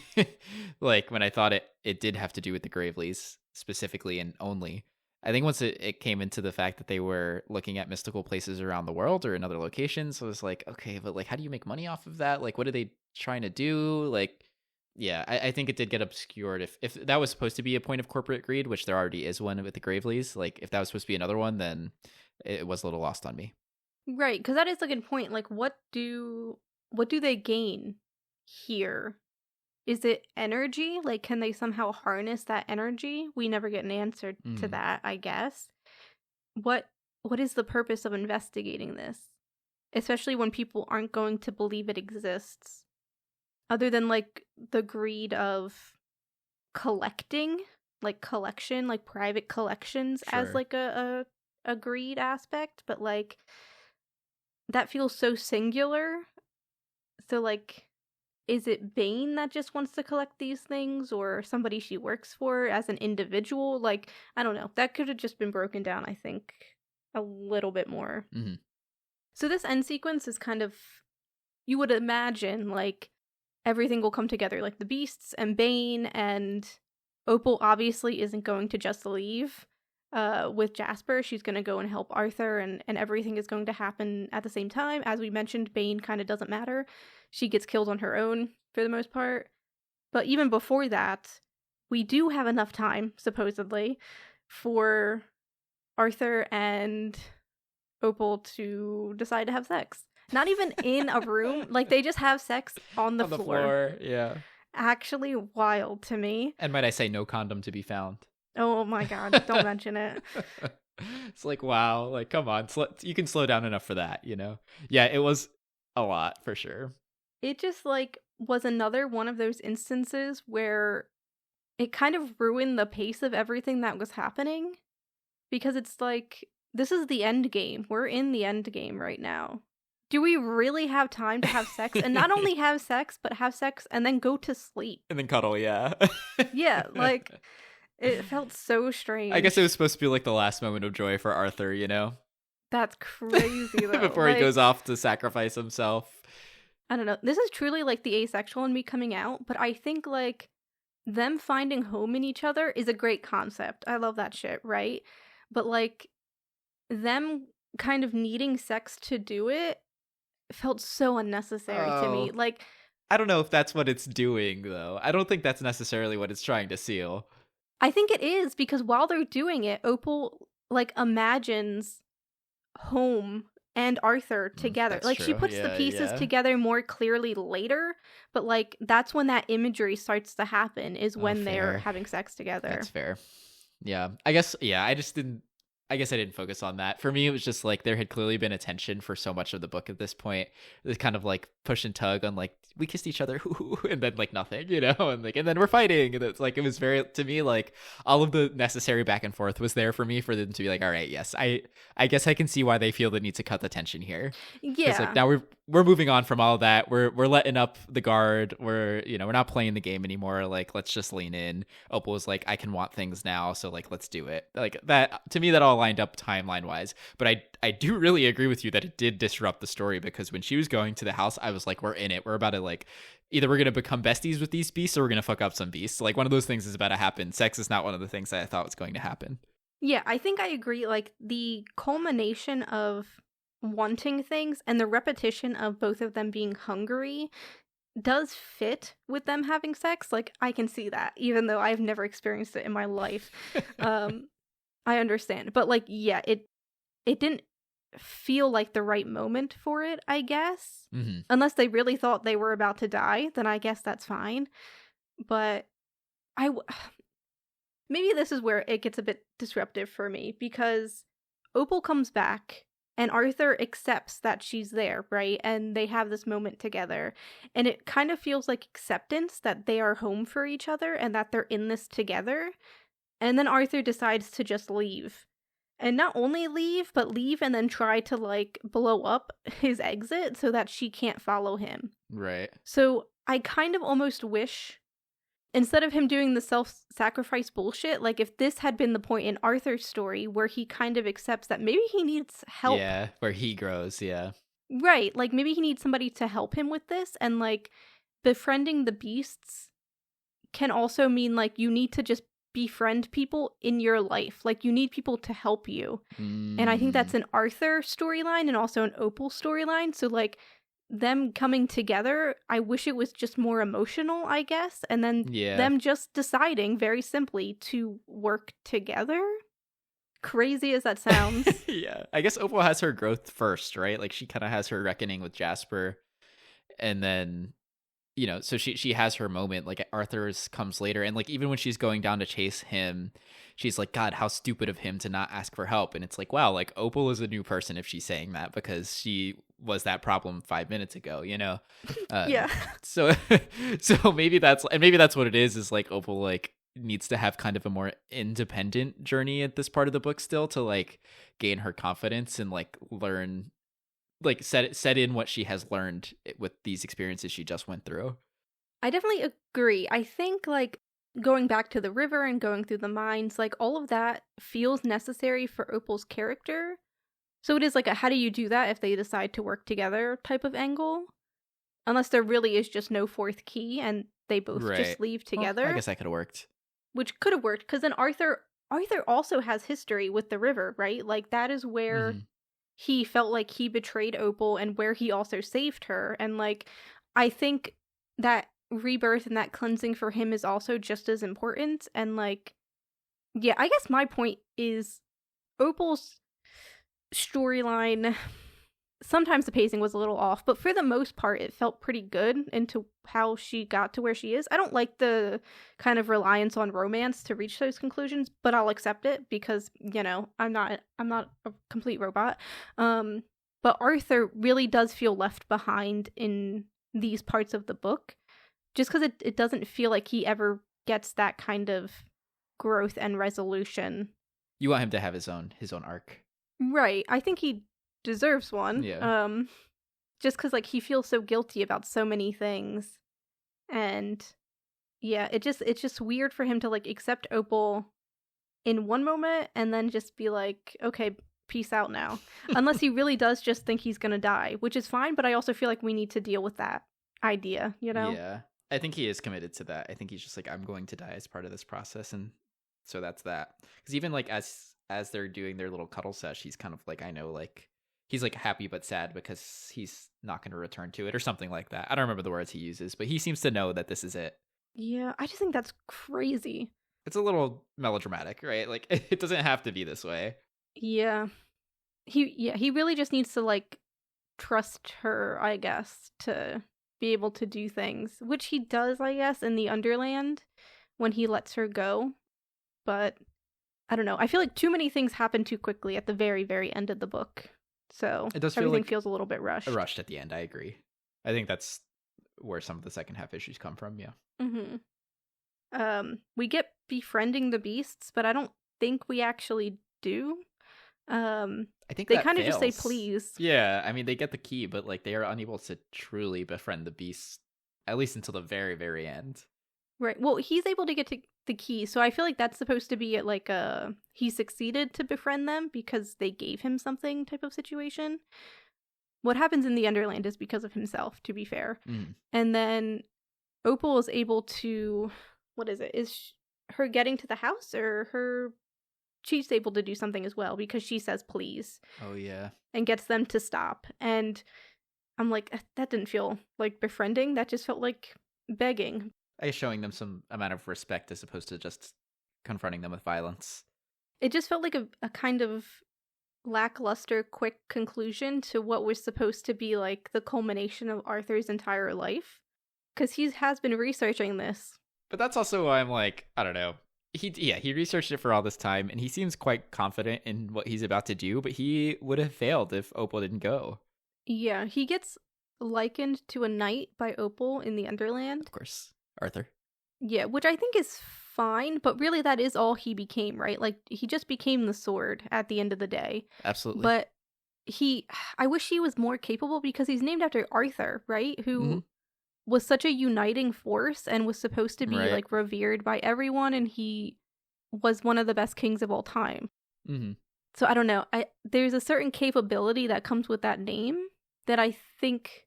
Like when I thought it did have to do with the Graveleys specifically and only. I think once it came into the fact that they were looking at mystical places around the world or in other locations, I was like, okay, but like, how do you make money off of that? Like, what are they trying to do? Like, yeah, I think it did get obscured. If that was supposed to be a point of corporate greed, which there already is one with the Graveleys, like if that was supposed to be another one, then it was a little lost on me. Right, because that is a good point. Like, what do they gain here? Is it energy? Like, can they somehow harness that energy? We never get an answer to that, I guess. What is the purpose of investigating this? Especially when people aren't going to believe it exists. Other than, like, the greed of collecting, like, collection, like, private collections as, like, a greed aspect. But, like, that feels so singular. So, like, is it Bane that just wants to collect these things, or somebody she works for as an individual? Like, I don't know. That could have just been broken down, I think, a little bit more. Mm-hmm. So this end sequence is kind of, you would imagine, like, everything will come together. Like, the Beasts and Bane and Opal obviously isn't going to just leave with Jasper. She's going to go and help Arthur, and everything is going to happen at the same time. As we mentioned, Bane kind of doesn't matter. She gets killed on her own for the most part. But even before that, we do have enough time, supposedly, for Arthur and Opal to decide to have sex. Not even in a room. Like, they just have sex on the floor. Yeah. Actually wild to me. And might I say, no condom to be found. Oh my god, don't mention it. It's like, wow, like, come on. You can slow down enough for that, you know? Yeah, it was a lot, for sure. It just, like, was another one of those instances where it kind of ruined the pace of everything that was happening. Because it's like, this is the end game. We're in the end game right now. Do we really have time to have sex? And not only have sex, but have sex and then go to sleep. And then cuddle, yeah. Yeah, like, it felt so strange. I guess it was supposed to be like the last moment of joy for Arthur, you know? That's crazy, though. Before he goes off to sacrifice himself. I don't know. This is truly, like, the asexual in me coming out, but I think, like, them finding home in each other is a great concept. I love that shit, right? But, like, them kind of needing sex to do it felt so unnecessary to me. Like, I don't know if that's what it's doing, though. I don't think that's necessarily what it's trying to seal. I think it is, because while they're doing it, Opal, like, imagines home and Arthur together. That's like, true. She puts the pieces together more clearly later, but, like, that's when that imagery starts to happen, is when they're having sex together. That's fair. Yeah. I guess I didn't focus on that. For me, it was just like there had clearly been a tension for so much of the book at this point. This kind of like push and tug on like, we kissed each other, and then like nothing, you know, and then we're fighting. And it's like, it was very, to me, like all of the necessary back and forth was there for me for them to be like, all right, yes, I guess I can see why they feel the need to cut the tension here. Yeah. It's like, now we're moving on from all that. We're letting up the guard. We're not playing the game anymore. Like, let's just lean in. Opal was like, I can want things now, so like, let's do it. Like that, to me, that all lined up timeline wise. But I do really agree with you that it did disrupt the story, because when she was going to the house, I was like, we're in it. We're about to, like, either we're going to become besties with these beasts or we're going to fuck up some beasts. Like, one of those things is about to happen. Sex is not one of the things that I thought was going to happen. Yeah, I think I agree. Like, the culmination of wanting things and the repetition of both of them being hungry does fit with them having sex. Like, I can see that, even though I've never experienced it in my life. I understand. But, like, yeah, it didn't feel like the right moment for it, I guess. Mm-hmm. Unless they really thought they were about to die, then I guess that's fine. But maybe this is where it gets a bit disruptive for me, because Opal comes back and Arthur accepts that she's there, right? And they have this moment together. And it kind of feels like acceptance that they are home for each other and that they're in this together. And then Arthur decides to just leave. And not only leave, but leave and then try to, like, blow up his exit so that she can't follow him. Right. So I kind of almost wish, instead of him doing the self-sacrifice bullshit, like, if this had been the point in Arthur's story where he kind of accepts that maybe he needs help. Yeah, where he grows, yeah. Right, like, maybe he needs somebody to help him with this, and, like, befriending the beasts can also mean, like, you need to just befriend people in your life. Like, you need people to help you. And I think that's an Arthur storyline and also an Opal storyline. So, like, them coming together, I wish it was just more emotional, I guess. And then them just deciding very simply to work together. Crazy as that sounds. Yeah. I guess Opal has her growth first, right? Like, she kind of has her reckoning with Jasper. And then, you know, so she has her moment. Like, Arthur's comes later. And, like, even when she's going down to chase him, she's like, God, how stupid of him to not ask for help. And it's like, wow, like, Opal is a new person if she's saying that, because she was that problem 5 minutes ago, you know? Yeah. So maybe that's what it is like, Opal, like, needs to have kind of a more independent journey at this part of the book still to, like, gain her confidence and, like, learn, like, set in what she has learned with these experiences she just went through. I definitely agree. I think, like, going back to the river and going through the mines, like, all of that feels necessary for Opal's character. So it is like a how do you do that if they decide to work together type of angle. Unless there really is just no fourth key and they both just leave together. Well, I guess that could have worked. Which could have worked, because then Arthur also has history with the river, right? Like, that is where he felt like he betrayed Opal and where he also saved her. And, like, I think that rebirth and that cleansing for him is also just as important. And, like, yeah, I guess my point is Opal's storyline, sometimes the pacing was a little off, but for the most part it felt pretty good into how she got to where she is. I don't like the kind of reliance on romance to reach those conclusions, but I'll accept it because, you know, I'm not a complete robot. But Arthur really does feel left behind in these parts of the book, just because it doesn't feel like he ever gets that kind of growth and resolution. You want him to have his own arc. Right. I think he deserves one. Yeah. Just because, like, he feels so guilty about so many things. And yeah, it's just weird for him to, like, accept Opal in one moment and then just be like, okay, peace out now. Unless he really does just think he's gonna die, which is fine, but I also feel like we need to deal with that idea, you know? Yeah. I think he is committed to that. I think he's just like, I'm going to die as part of this process, and so that's that. Because even, like, as they're doing their little cuddle sesh, he's kind of like, I know, like, he's, like, happy but sad because he's not going to return to it or something like that. I don't remember the words he uses, but he seems to know that this is it. Yeah, I just think that's crazy. It's a little melodramatic, right? Like, it doesn't have to be this way. Yeah. He really just needs to, like, trust her, I guess, to be able to do things, which he does, I guess, in the Underland when he lets her go. But I don't know. I feel like too many things happen too quickly at the very, very end of the book. So it does feel everything like feels a little bit rushed. Rushed at the end, I agree. I think that's where some of the second half issues come from, yeah. We get befriending the beasts, but I don't think we actually do. I think they kind of just say please. Yeah, I mean, they get the key, but, like, they are unable to truly befriend the beasts, at least until the very, very end. Right. Well, he's able to get to the key, so I feel like that's supposed to be like he succeeded to befriend them because they gave him something type of situation. What happens in the Underland is because of himself, to be fair. And then Opal is able to, what is it? Is her getting to the house, or she's able to do something as well because she says please. Oh yeah. And gets them to stop. And I'm like, that didn't feel like befriending. That just felt like begging. I guess showing them some amount of respect as opposed to just confronting them with violence. It just felt like a kind of lackluster, quick conclusion to what was supposed to be like the culmination of Arthur's entire life. Because he has been researching this. But that's also why I'm like, I don't know. He researched it for all this time, and he seems quite confident in what he's about to do, but he would have failed if Opal didn't go. Yeah, he gets likened to a knight by Opal in the Underland. Of course. Arthur. Yeah, which I think is fine, but really that is all he became, right? Like, he just became the sword at the end of the day. Absolutely. But I wish he was more capable because he's named after Arthur, right? Who was such a uniting force and was supposed to be, like, revered by everyone, and he was one of the best kings of all time. So I don't know. There's a certain capability that comes with that name that I think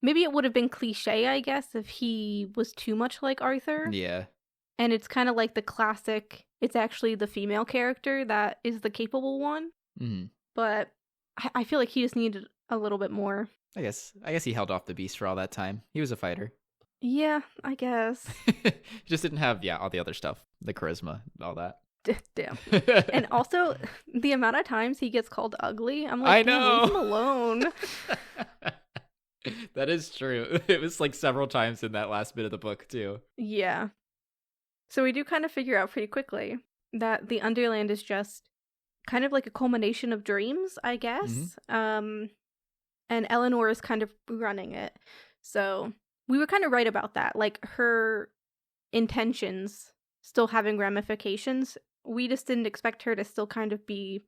maybe it would have been cliche, I guess, if he was too much like Arthur. Yeah. And it's kind of like the classic, it's actually the female character that is the capable one. Mm-hmm. But I feel like he just needed a little bit more. I guess he held off the beast for all that time. He was a fighter. Yeah, I guess. He just didn't have, all the other stuff. The charisma, all that. Damn. And also, the amount of times he gets called ugly, I'm like, I know. Leave him alone. That is true. It was like several times in that last bit of the book, too. Yeah. So we do kind of figure out pretty quickly that the Underland is just kind of like a culmination of dreams, I guess. Mm-hmm. And Eleanor is kind of running it. So we were kind of right about that. Like, her intentions still having ramifications. We just didn't expect her to still kind of be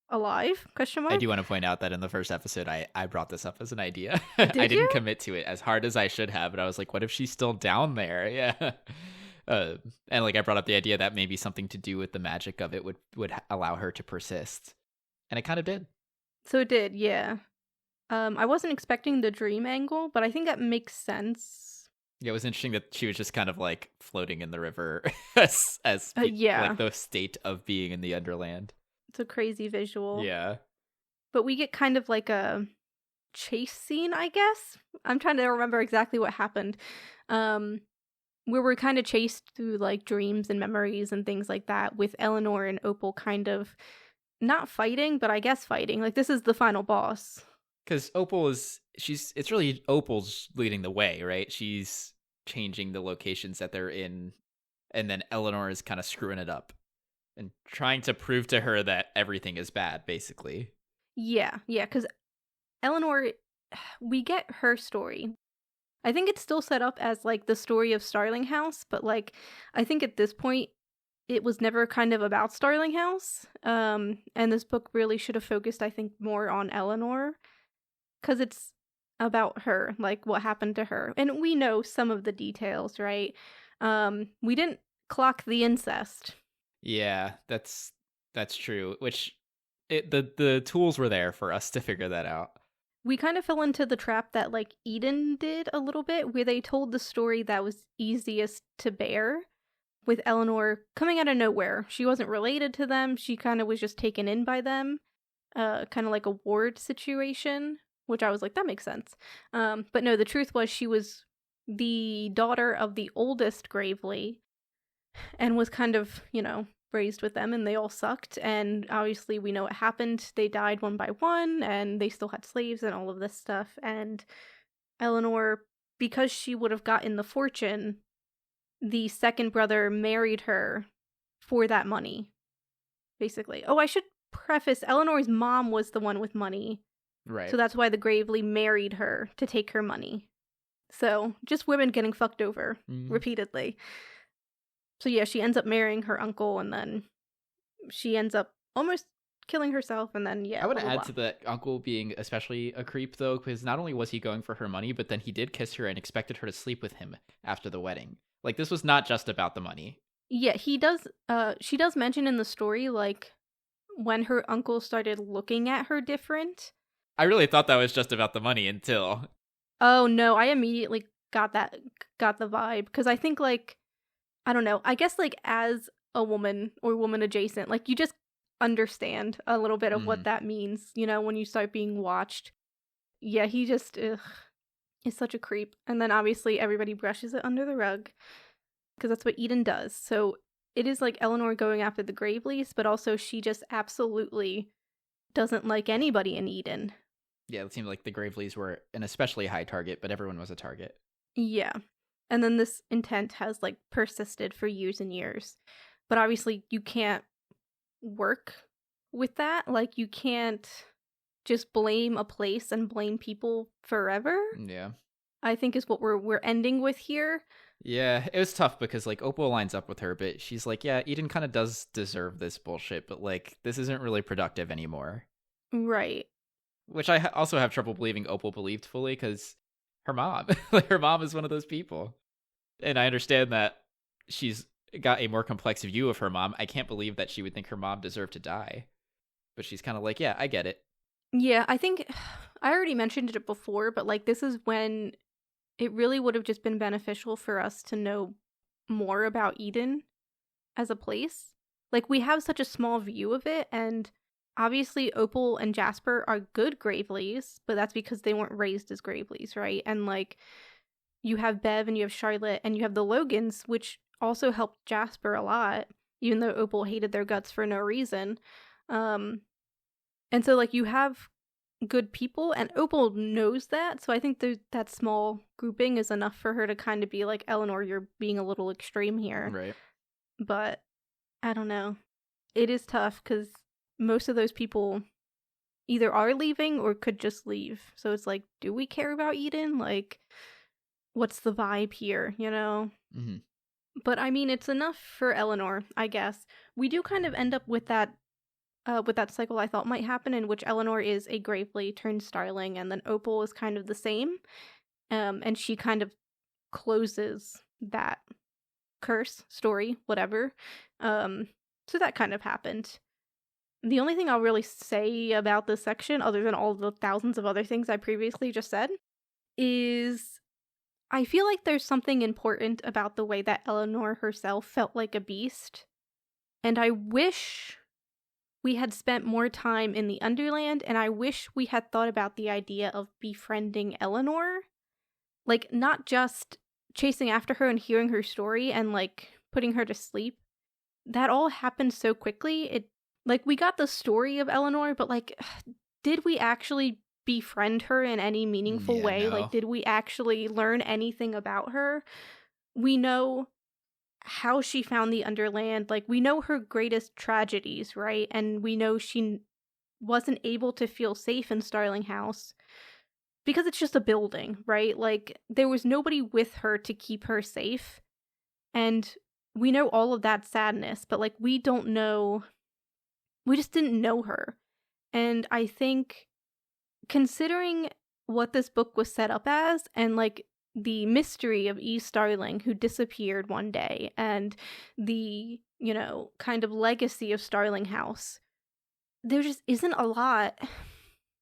alive, ? I do want to point out that in the first episode, I brought this up as an idea. Did I didn't you? commit to it as hard as I should have, but I was like, what if she's still down there? Yeah. And like I brought up the idea that maybe something to do with the magic of it would allow her to persist. And it kind of did. So it did, yeah. I wasn't expecting the dream angle, but I think that makes sense. Yeah, it was interesting that she was just kind of like floating in the river as like the state of being in the Underland. It's a crazy visual. Yeah. But we get kind of like a chase scene, I guess. I'm trying to remember exactly what happened. Where we're kind of chased through like dreams and memories and things like that, with Eleanor and Opal kind of not fighting, but I guess fighting. Like, this is the final boss. Because Opal it's really Opal's leading the way, right? She's changing the locations that they're in, and then Eleanor is kind of screwing it up and trying to prove to her that everything is bad, basically. Yeah, because Eleanor, we get her story. I think it's still set up as like the story of Starling House, but like I think at this point it was never kind of about Starling House. And this book really should have focused, I think, more on Eleanor, because it's about her, like what happened to her. And we know some of the details, right? We didn't clock the incest. Yeah, that's true. Which the tools were there for us to figure that out. We kind of fell into the trap that like Eden did a little bit, where they told the story that was easiest to bear, with Eleanor coming out of nowhere. She wasn't related to them. She kind of was just taken in by them, kind of like a ward situation, which I was like, that makes sense. But no, the truth was she was the daughter of the oldest Gravely and was kind of, raised with them, and they all sucked. And obviously we know what happened. They died one by one, and they still had slaves and all of this stuff. And Eleanor, because she would have gotten the fortune, the second brother married her for that money, basically. Oh, I should preface, Eleanor's mom was the one with money. Right. So that's why the Gravely married her, to take her money. So just women getting fucked over repeatedly. So yeah, she ends up marrying her uncle, and then she ends up almost killing herself, and then I would add to the uncle being especially a creep, though, because not only was he going for her money, but then he did kiss her and expected her to sleep with him after the wedding. Like, this was not just about the money. Yeah, he does. She does mention in the story, like, when her uncle started looking at her different. I really thought that was just about the money until... Oh, no, I immediately got the vibe, because I think, like, I don't know, I guess, like, as a woman or woman adjacent, like, you just understand a little bit of what that means, when you start being watched. Yeah, he just is such a creep. And then obviously everybody brushes it under the rug, because that's what Eden does. So it is like Eleanor going after the Graveleys, but also she just absolutely doesn't like anybody in Eden. Yeah, it seemed like the Graveleys were an especially high target, but everyone was a target. Yeah. And then this intent has, like, persisted for years and years. But obviously you can't work with that. Like, you can't just blame a place and blame people forever. Yeah. I think is what we're ending with here. Yeah, it was tough because, like, Opal lines up with her, but she's like, yeah, Eden kind of does deserve this bullshit, but, like, this isn't really productive anymore. Right. Which I also have trouble believing Opal believed fully, because her mom. Like, her mom is one of those people. And I understand that she's got a more complex view of her mom. I can't believe that she would think her mom deserved to die. But she's kind of like, yeah, I get it. Yeah, I think I already mentioned it before, but like this is when it really would have just been beneficial for us to know more about Eden as a place. Like we have such a small view of it, and obviously Opal and Jasper are good Graveleys, but that's because they weren't raised as Graveleys, right? And like you have Bev and you have Charlotte and you have the Logans, which also helped Jasper a lot, even though Opal hated their guts for no reason. And so like you have good people, and Opal knows that, so I think that small grouping is enough for her to kind of be like, Eleanor, you're being a little extreme here. Right. But I don't know. It is tough because most of those people either are leaving or could just leave. So it's like, do we care about Eden? Like, what's the vibe here, you know? Mm-hmm. But I mean, it's enough for Eleanor, I guess. We do kind of end up with that cycle I thought might happen, in which Eleanor is a Gravely turned Starling, and then Opal is kind of the same. And she kind of closes that curse story, whatever. So that kind of happened. The only thing I'll really say about this section, other than all the thousands of other things I previously just said, is I feel like there's something important about the way that Eleanor herself felt like a beast. And I wish we had spent more time in the Underland, and I wish we had thought about the idea of befriending Eleanor. Like, not just chasing after her and hearing her story and, like, putting her to sleep. That all happened so quickly. We got the story of Eleanor, but, like, did we actually befriend her in any meaningful way? No. Like, did we actually learn anything about her? We know how she found the Underland. Like, we know her greatest tragedies, right? And we know she wasn't able to feel safe in Starling House because it's just a building, right? Like, there was nobody with her to keep her safe. And we know all of that sadness, but, like, we don't know. We just didn't know her. And I think, considering what this book was set up as, and, like, the mystery of E. Starling, who disappeared one day, and the, you know, kind of legacy of Starling House, there just isn't a lot.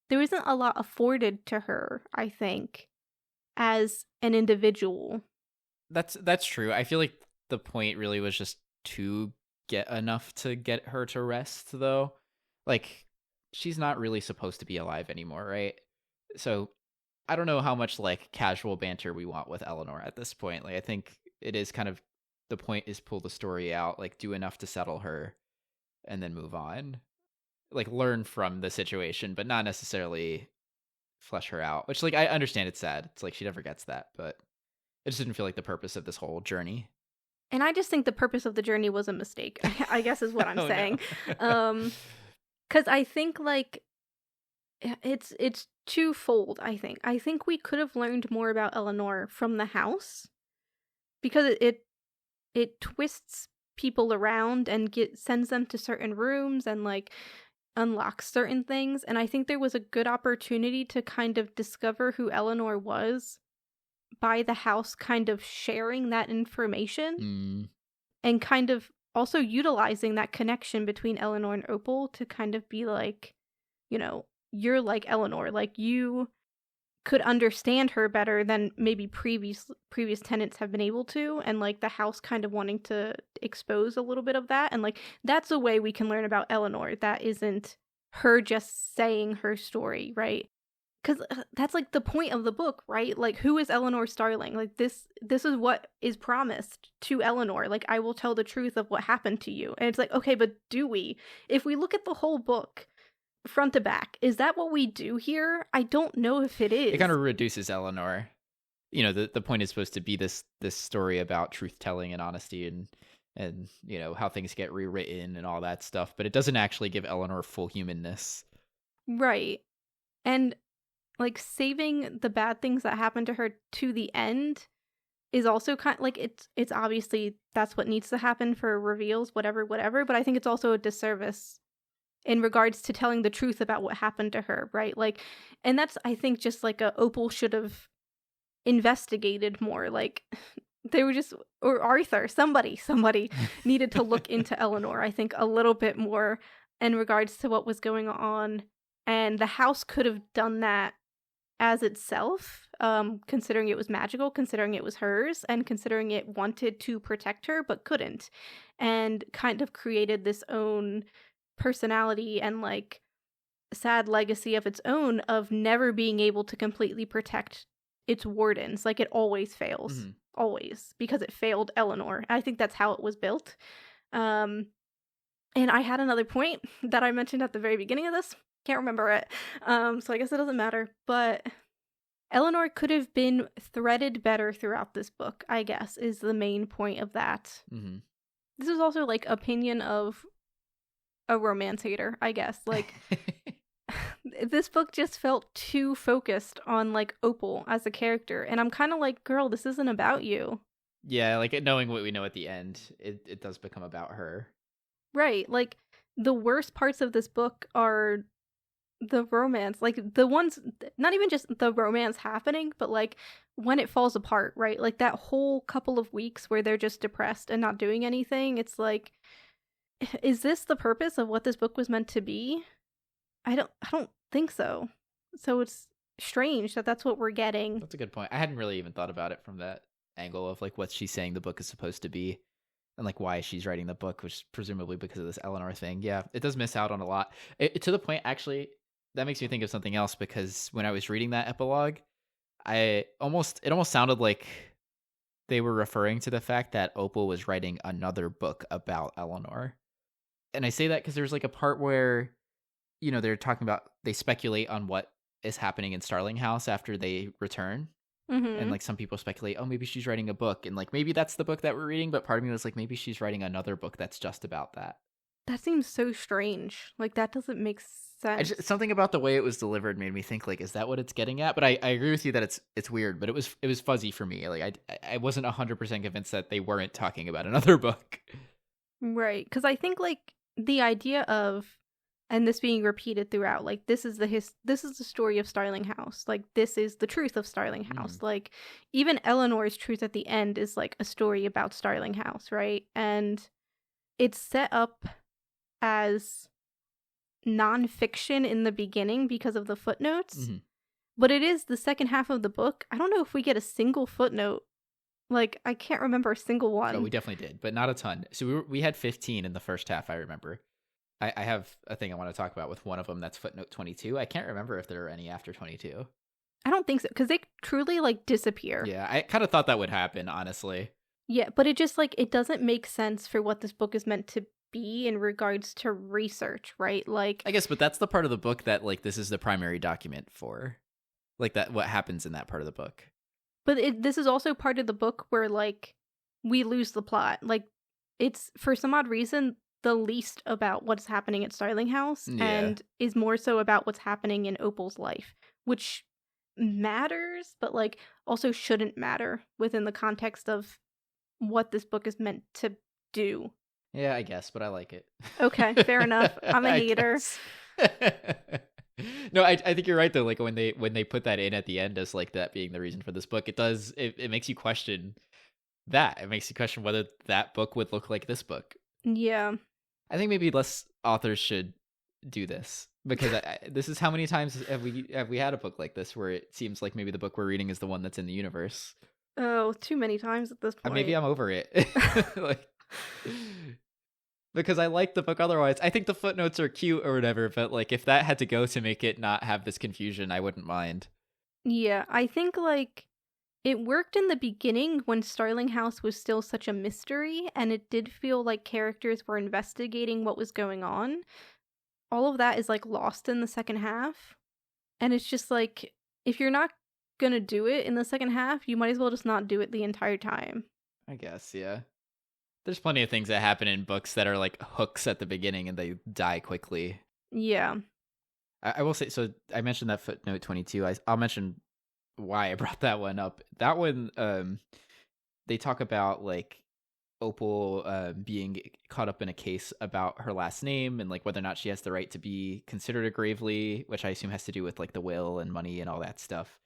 There isn't a lot afforded to her, I think, as an individual. That's true. I feel like the point really was just to get enough to get her to rest, though. Like, she's not really supposed to be alive anymore, right? So I don't know how much, like, casual banter we want with Eleanor at this point. Like, I think it is kind of, the point is pull the story out, like, do enough to settle her and then move on. Like, learn from the situation, but not necessarily flesh her out. Which, like, I understand it's sad. It's like she never gets that, but it just didn't feel like the purpose of this whole journey. And I just think the purpose of the journey was a mistake, I guess is what I'm saying. No. 'Cause I think, like, it's twofold, I think. I think we could have learned more about Eleanor from the house, because it twists people around and sends them to certain rooms and, like, unlocks certain things. And I think there was a good opportunity to kind of discover who Eleanor was by the house kind of sharing that information and kind of also utilizing that connection between Eleanor and Opal to kind of be like, you know, you're like Eleanor, like, you could understand her better than maybe previous tenants have been able to, and, like, the house kind of wanting to expose a little bit of that. And, like, that's a way we can learn about Eleanor that isn't her just saying her story, right? Because that's, like, the point of the book, right? Like, who is Eleanor Starling? Like, this is what is promised to Eleanor. Like, I will tell the truth of what happened to you. And it's like, okay, but do we? If we look at the whole book, front to back, is that what we do here? I don't know if it is. It kind of reduces Eleanor. You know, the point is supposed to be this story about truth-telling and honesty and you know, how things get rewritten and all that stuff, but it doesn't actually give Eleanor full humanness. Right. And, like, saving the bad things that happen to her to the end is also kind of, like, it's obviously that's what needs to happen for reveals, whatever, but I think it's also a disservice in regards to telling the truth about what happened to her, right? Like, and that's, I think, just like Opal should have investigated more. Like, they were just, or Arthur, somebody needed to look into Eleanor, I think, a little bit more in regards to what was going on. And the house could have done that as itself, considering it was magical, considering it was hers, and considering it wanted to protect her but couldn't, and kind of created this own personality and like sad legacy of its own of never being able to completely protect its wardens. Like, it always fails. Always, because it failed Eleanor. I think that's how it was built. And I had another point that I mentioned at the very beginning of this. Can't remember it. So I guess it doesn't matter. But Eleanor could have been threaded better throughout this book, I guess, is the main point of that. Mm-hmm. This is also, like, opinion of a romance hater, I guess. Like, this book just felt too focused on, like, Opal as a character. And I'm kind of like, girl, this isn't about you. Yeah, like, knowing what we know at the end, it does become about her. Right. Like, the worst parts of this book are the romance. Like, the ones, not even just the romance happening, but, like, when it falls apart, right? Like, that whole couple of weeks where they're just depressed and not doing anything. It's like, is this the purpose of what this book was meant to be? I don't think so. So it's strange that that's what we're getting. That's a good point. I hadn't really even thought about it from that angle of, like, what she's saying the book is supposed to be and, like, why she's writing the book, which presumably because of this Eleanor thing. Yeah, it does miss out on a lot. To the point, actually, that makes me think of something else, because when I was reading that epilogue, it almost sounded like they were referring to the fact that Opal was writing another book about Eleanor. And I say that because there's, like, a part where, you know, they're talking about, they speculate on what is happening in Starling House after they return. And, like, some people speculate, oh, maybe she's writing a book, and, like, maybe that's the book that we're reading, but part of me was like, maybe she's writing another book that's just about that. That seems so strange. Like, that doesn't make sense. Something about the way it was delivered made me think, like, is that what it's getting at? But I agree with you that it's weird, but it was fuzzy for me. Like, I wasn't 100% convinced that they weren't talking about another book. Right, because I think, like, the idea of, and this being repeated throughout, like, this is the story of Starling House. Like, this is the truth of Starling House. Like, even Eleanor's truth at the end is, like, a story about Starling House, right? And it's set up as nonfiction in the beginning because of the footnotes, but it is the second half of the book. I don't know if we get a single footnote. Like, I can't remember a single one. Oh, we definitely did, but not a ton. So we had 15 in the first half, I remember. I have a thing I want to talk about with one of them that's footnote 22. I can't remember if there are any after 22. I don't think so, because they truly, like, disappear. Yeah, I kind of thought that would happen, honestly. Yeah, but it just, like, it doesn't make sense for what this book is meant to be in regards to research, right? Like, I guess, but that's the part of the book that, like, this is the primary document for. Like, that, what happens in that part of the book. But this is also part of the book where, like, we lose the plot. Like, it's, for some odd reason, the least about what's happening at Starling House, and is more so about what's happening in Opal's life, which matters, but, like, also shouldn't matter within the context of what this book is meant to do. Yeah, I guess, but I like it. Okay, fair enough. I'm a hater. No, I think you're right though. Like, when they put that in at the end as, like, that being the reason for this book, it makes you question that. It makes you question whether that book would look like this book. Yeah. I think maybe less authors should do this, because this is how many times have we had a book like this where it seems like maybe the book we're reading is the one that's in the universe. Oh, too many times at this point. Maybe I'm over it. Like, because I like the book otherwise. I think the footnotes are cute or whatever, but, like, if that had to go to make it not have this confusion, I wouldn't mind. Yeah, I think, like, it worked in the beginning when Starling House was still such a mystery, and it did feel like characters were investigating what was going on. All of that is, like, lost in the second half. And it's just, like, if you're not gonna do it in the second half, you might as well just not do it the entire time. I guess, yeah. There's plenty of things that happen in books that are, like, hooks at the beginning and they die quickly. Yeah. I will say, so I mentioned that footnote 22. I'll mention why I brought that one up. That one, they talk about, like, Opal being caught up in a case about her last name and, like, whether or not she has the right to be considered a Gravely, which I assume has to do with, like, the will and money and all that stuff.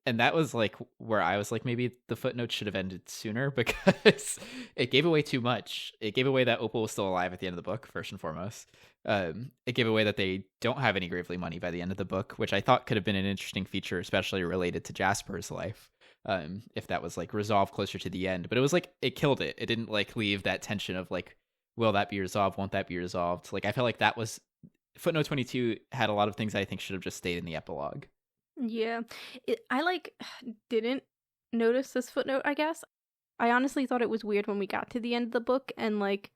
And that was like where I was like, maybe the footnote should have ended sooner because it gave away too much. It gave away that Opal was still alive at the end of the book, first and foremost. It gave away that they don't have any Gravely money by the end of the book, which I thought could have been an interesting feature, especially related to Jasper's life. If that was like resolved closer to the end. But it was like, it killed it. It didn't like leave that tension of like, will that be resolved? Won't that be resolved? Like, I felt like that was footnote 22 had a lot of things I think should have just stayed in the epilogue. Yeah. I like didn't notice this footnote, I guess. I honestly thought it was weird when we got to the end of the book and like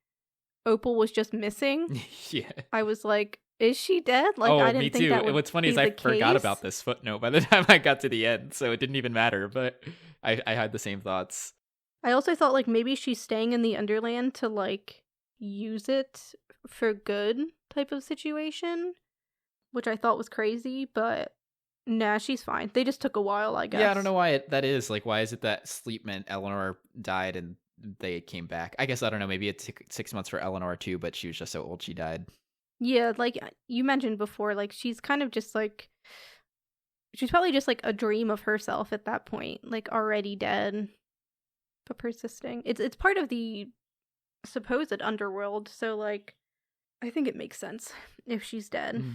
Opal was just missing. Yeah. I was like, is she dead? Like, I didn't me think too. that would What's funny be is the I forgot case. about this footnote by the time I got to the end, so it didn't even matter, but I had the same thoughts. I also thought like maybe she's staying in the Underland to like use it for good type of situation, which I thought was crazy, but nah, she's fine. They just took a while, I guess. Yeah, I don't know why that is. Like, why is it that Sleep meant Eleanor died and they came back? I guess, I don't know, maybe it took 6 months for Eleanor too, but she was just so old she died. Yeah, like you mentioned before, like she's kind of just like, she's probably just like a dream of herself at that point, like already dead, but persisting. It's part of the supposed underworld, so like I think it makes sense if she's dead. Mm.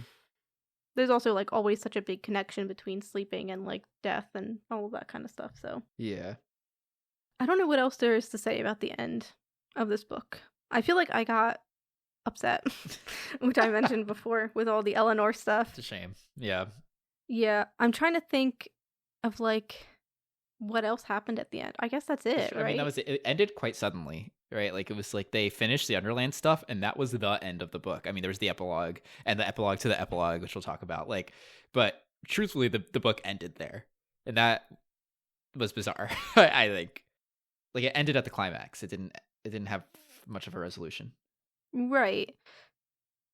There's also like always such a big connection between sleeping and like death and all of that kind of stuff, so Yeah. I don't know what else there is to say about the end of this book. I feel like I got upset, which I mentioned before with all the Eleanor stuff. It's a shame. Yeah. Yeah, I'm trying to think of like what else happened at the end. I guess that's it, right? I mean, that was it. It ended quite suddenly, right? Like, it was like they finished the Underland stuff, and that was the end of the book. I mean, there was the epilogue and the epilogue to the epilogue, which we'll talk about. Like, but truthfully, the book ended there, and that was bizarre. I think, like, it ended at the climax. It didn't have much of a resolution. Right.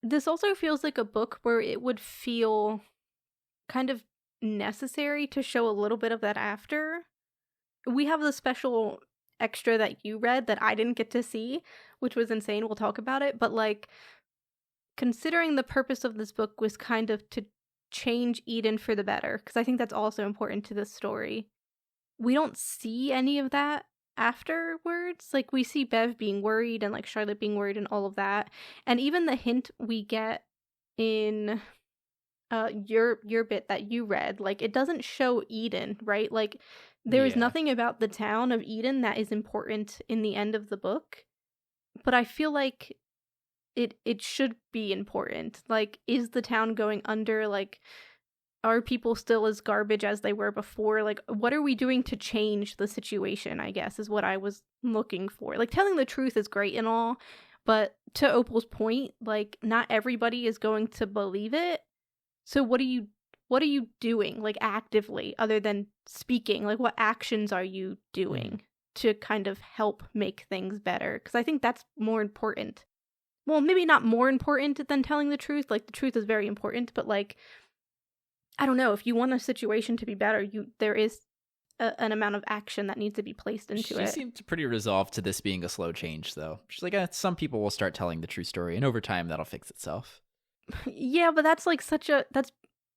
This also feels like a book where it would feel kind of necessary to show a little bit of that after. We have the special extra that you read that I didn't get to see, which was insane. We'll talk about it. But like, considering the purpose of this book was kind of to change Eden for the better, because I think that's also important to this story. We don't see any of that afterwards. Like, we see Bev being worried and like Charlotte being worried and all of that. And even the hint we get in your bit that you read, like, it doesn't show Eden, right? Like, there is nothing about the town of Eden that is important in the end of the book, but I feel like it should be important. Like, is the town going under? Like, are people still as garbage as they were before? Like, what are we doing to change the situation, I guess, is what I was looking for. Like, telling the truth is great and all, but to Opal's point, like, not everybody is going to believe it. So what are you doing, like, actively, other than speaking? Like, what actions are you doing to kind of help make things better? Because I think that's more important. Well, maybe not more important than telling the truth. Like, the truth is very important, but like, I don't know, if you want a situation to be better, there is an amount of action that needs to be placed into it. She seemed pretty resolved to this being a slow change, though. She's like, some people will start telling the true story, and over time that'll fix itself. Yeah, but that's like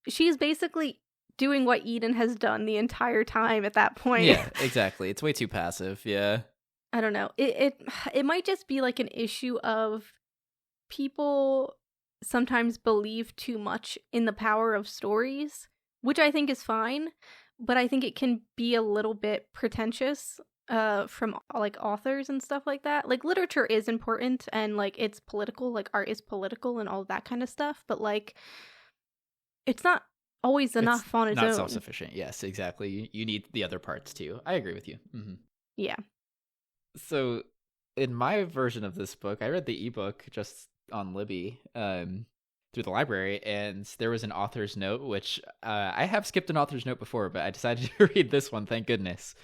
she's basically doing what Eden has done the entire time at that point. Yeah, exactly. It's way too passive. Yeah. I don't know. It might just be like an issue of people sometimes believe too much in the power of stories, which I think is fine, but I think it can be a little bit pretentious from like authors and stuff like that. Like, literature is important and like it's political, like art is political and all that kind of stuff, but like it's not always enough on its own. Not self-sufficient. Yes, exactly. You need the other parts too. I agree with you. Mm-hmm. Yeah. So in my version of this book, I read the ebook just on Libby through the library, and there was an author's note, which I have skipped an author's note before, but I decided to read this one, thank goodness.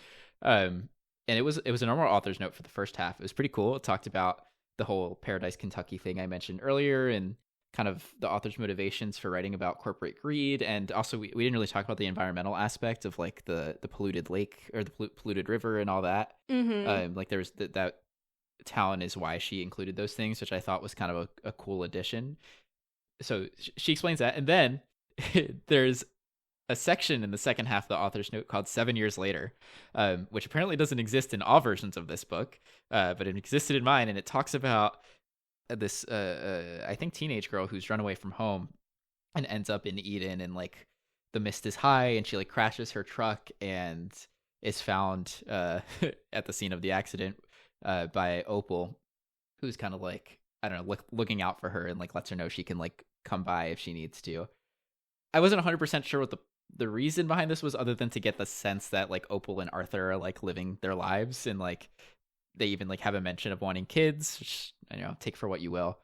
And it was a normal author's note for the first half. It was pretty cool. It talked about the whole Paradise, Kentucky thing I mentioned earlier, and kind of the author's motivations for writing about corporate greed. And also, we didn't really talk about the environmental aspect of like the polluted lake or the polluted river and all that. Mm-hmm. Like there's that town is why she included those things, which I thought was kind of a cool addition. So she explains that, and then there's a section in the second half of the author's note called 7 Years Later, which apparently doesn't exist in all versions of this book, but it existed in mine, and it talks about this, I think, teenage girl who's run away from home and ends up in Eden, and like the mist is high, and she like crashes her truck and is found at the scene of the accident by Opal, who's kind of like, I don't know, looking out for her and like lets her know she can like come by if she needs to. I wasn't 100% sure what the reason behind this was, other than to get the sense that like Opal and Arthur are like living their lives, and like they even like have a mention of wanting kids, which, I know, take for what you will.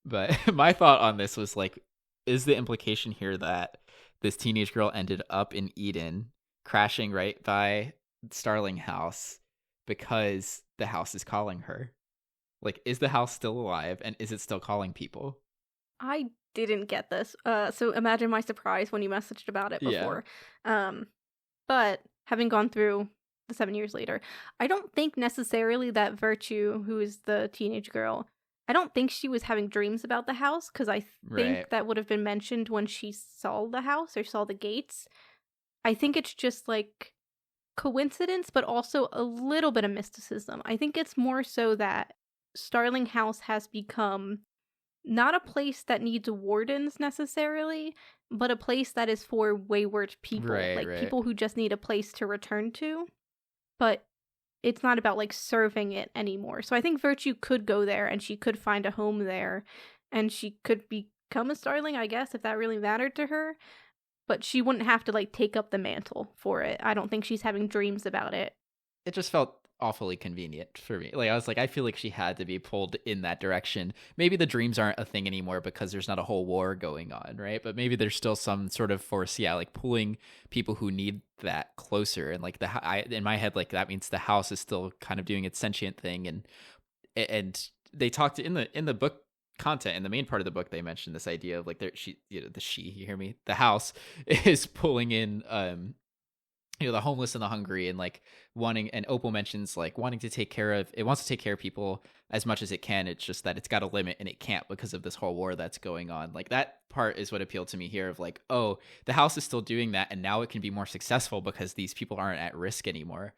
But my thought on this was like, is the implication here that this teenage girl ended up in Eden, crashing right by Starling House because the house is calling her? Like, is the house still alive, and is it still calling people? I didn't get this. So imagine my surprise when you messaged about it before. Yeah. But having gone through the 7 years later, I don't think necessarily that Virtue, who is the teenage girl, I don't think she was having dreams about the house, because I think that would have been mentioned when she saw the house or saw the gates. I think it's just like coincidence, but also a little bit of mysticism. I think it's more so that Starling House has become not a place that needs wardens necessarily, but a place that is for wayward people, people who just need a place to return to. But it's not about like serving it anymore. So I think Virtue could go there, and she could find a home there, and she could become a Starling, I guess, if that really mattered to her. But she wouldn't have to like take up the mantle for it. I don't think she's having dreams about it. It just felt awfully convenient for me. Like, I was like, I feel like she had to be pulled in that direction. Maybe the dreams aren't a thing anymore because there's not a whole war going on, right? But maybe there's still some sort of force, like pulling people who need that closer. And like in my head, like that means the house is still kind of doing its sentient thing. And they talked in the book content, in the main part of the book, they mentioned this idea of like you hear me, the house is pulling in the homeless and the hungry, and like wanting, and Opal mentions like wanting to take care of, it wants to take care of people as much as it can. It's just that it's got a limit, and it can't because of this whole war that's going on. Like, that part is what appealed to me here, of like, oh, the house is still doing that, and now it can be more successful because these people aren't at risk anymore.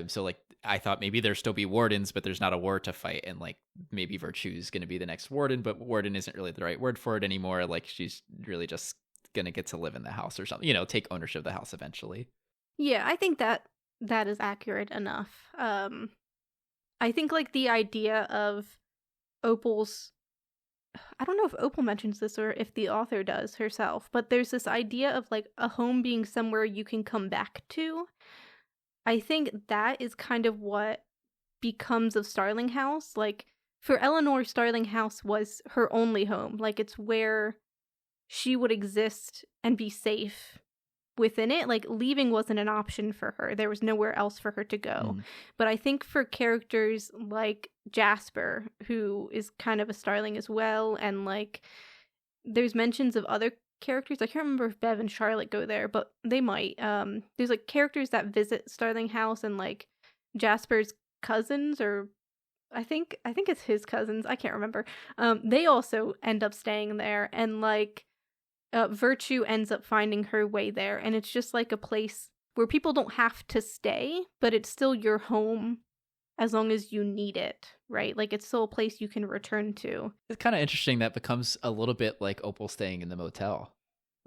So like, I thought maybe there'd still be wardens, but there's not a war to fight, and like maybe Virtue's going to be the next warden, but warden isn't really the right word for it anymore. Like, she's really just going to get to live in the house or something, take ownership of the house eventually. Yeah, I think that is accurate enough. I think like the idea of Opal's, I don't know if Opal mentions this or if the author does herself, but there's this idea of like a home being somewhere you can come back to. I think that is kind of what becomes of Starling House. Like, for Eleanor, Starling House was her only home. Like, it's where she would exist and be safe within it. Like, leaving wasn't an option for her. There was nowhere else for her to go. But I think for characters like Jasper, who is kind of a Starling as well, and like there's mentions of other characters. I can't remember if Bev and Charlotte go there, but they might. There's like characters that visit Starling House, and like Jasper's cousins, or I think it's his cousins, I can't remember. They also end up staying there, and like Virtue ends up finding her way there, and it's just like a place where people don't have to stay, but it's still your home as long as you need it, right? Like, it's still a place you can return to. It's kind of interesting that becomes a little bit like Opal staying in the motel,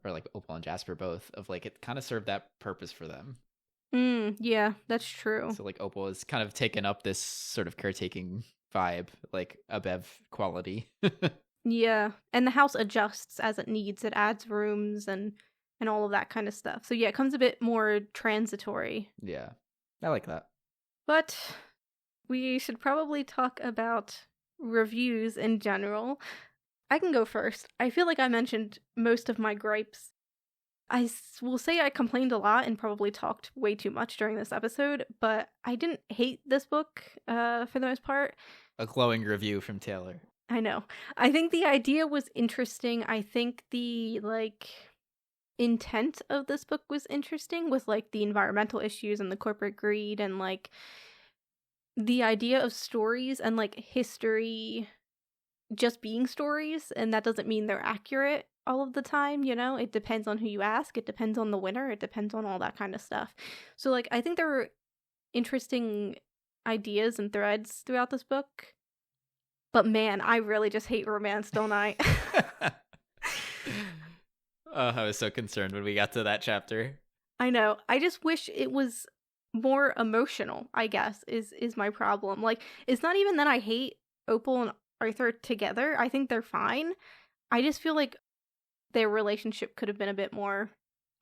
or like Opal and Jasper both, of like it kind of served that purpose for them. Yeah, that's true. So like Opal has kind of taken up this sort of caretaking vibe, like a Bev quality. Yeah, and the house adjusts as it needs. It adds rooms and all of that kind of stuff. So yeah, it comes a bit more transitory. Yeah, I like that. But we should probably talk about reviews in general. I can go first. I feel like I mentioned most of my gripes. I will say I complained a lot and probably talked way too much during this episode, but I didn't hate this book for the most part. A glowing review from Taylor. I know. I think the idea was interesting. I think the, like, intent of this book was interesting, with, like, the environmental issues and the corporate greed, and, like, the idea of stories and, like, history just being stories, and that doesn't mean they're accurate all of the time, you know? It depends on who you ask, it depends on the winner, it depends on all that kind of stuff. So, like, I think there were interesting ideas and threads throughout this book, but man, I really just hate romance, don't I? Oh, I was so concerned when we got to that chapter. I know. I just wish it was more emotional, I guess, is my problem. Like, it's not even that I hate Opal and Arthur together. I think they're fine. I just feel like their relationship could have been a bit more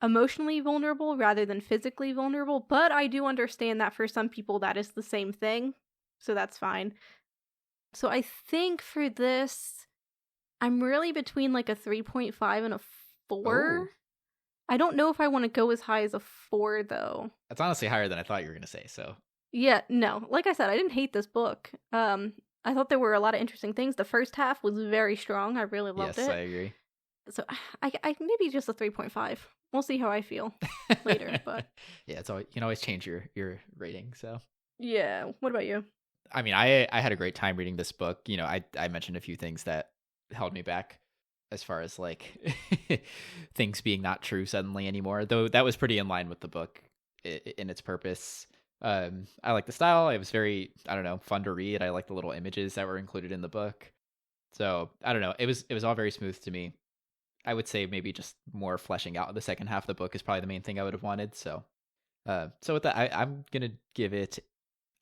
emotionally vulnerable rather than physically vulnerable, but I do understand that for some people that is the same thing, so that's fine. So I think for this, I'm really between like a 3.5 and a 4. Ooh. I don't know if I want to go as high as a 4, though. That's honestly higher than I thought you were going to say, so. Yeah, no. Like I said, I didn't hate this book. I thought there were a lot of interesting things. The first half was very strong. I really loved it. Yes, I agree. So I maybe just a 3.5. We'll see how I feel later, but yeah, it's always, you can always change your rating, so. Yeah, what about you? I mean, I had a great time reading this book. You know, I mentioned a few things that held me back as far as like things being not true suddenly anymore, though that was pretty in line with the book in its purpose. I like the style. It was very, I don't know, fun to read. I like the little images that were included in the book. So I don't know. It was all very smooth to me. I would say maybe just more fleshing out the second half of the book is probably the main thing I would have wanted. So, so with that, I'm gonna give it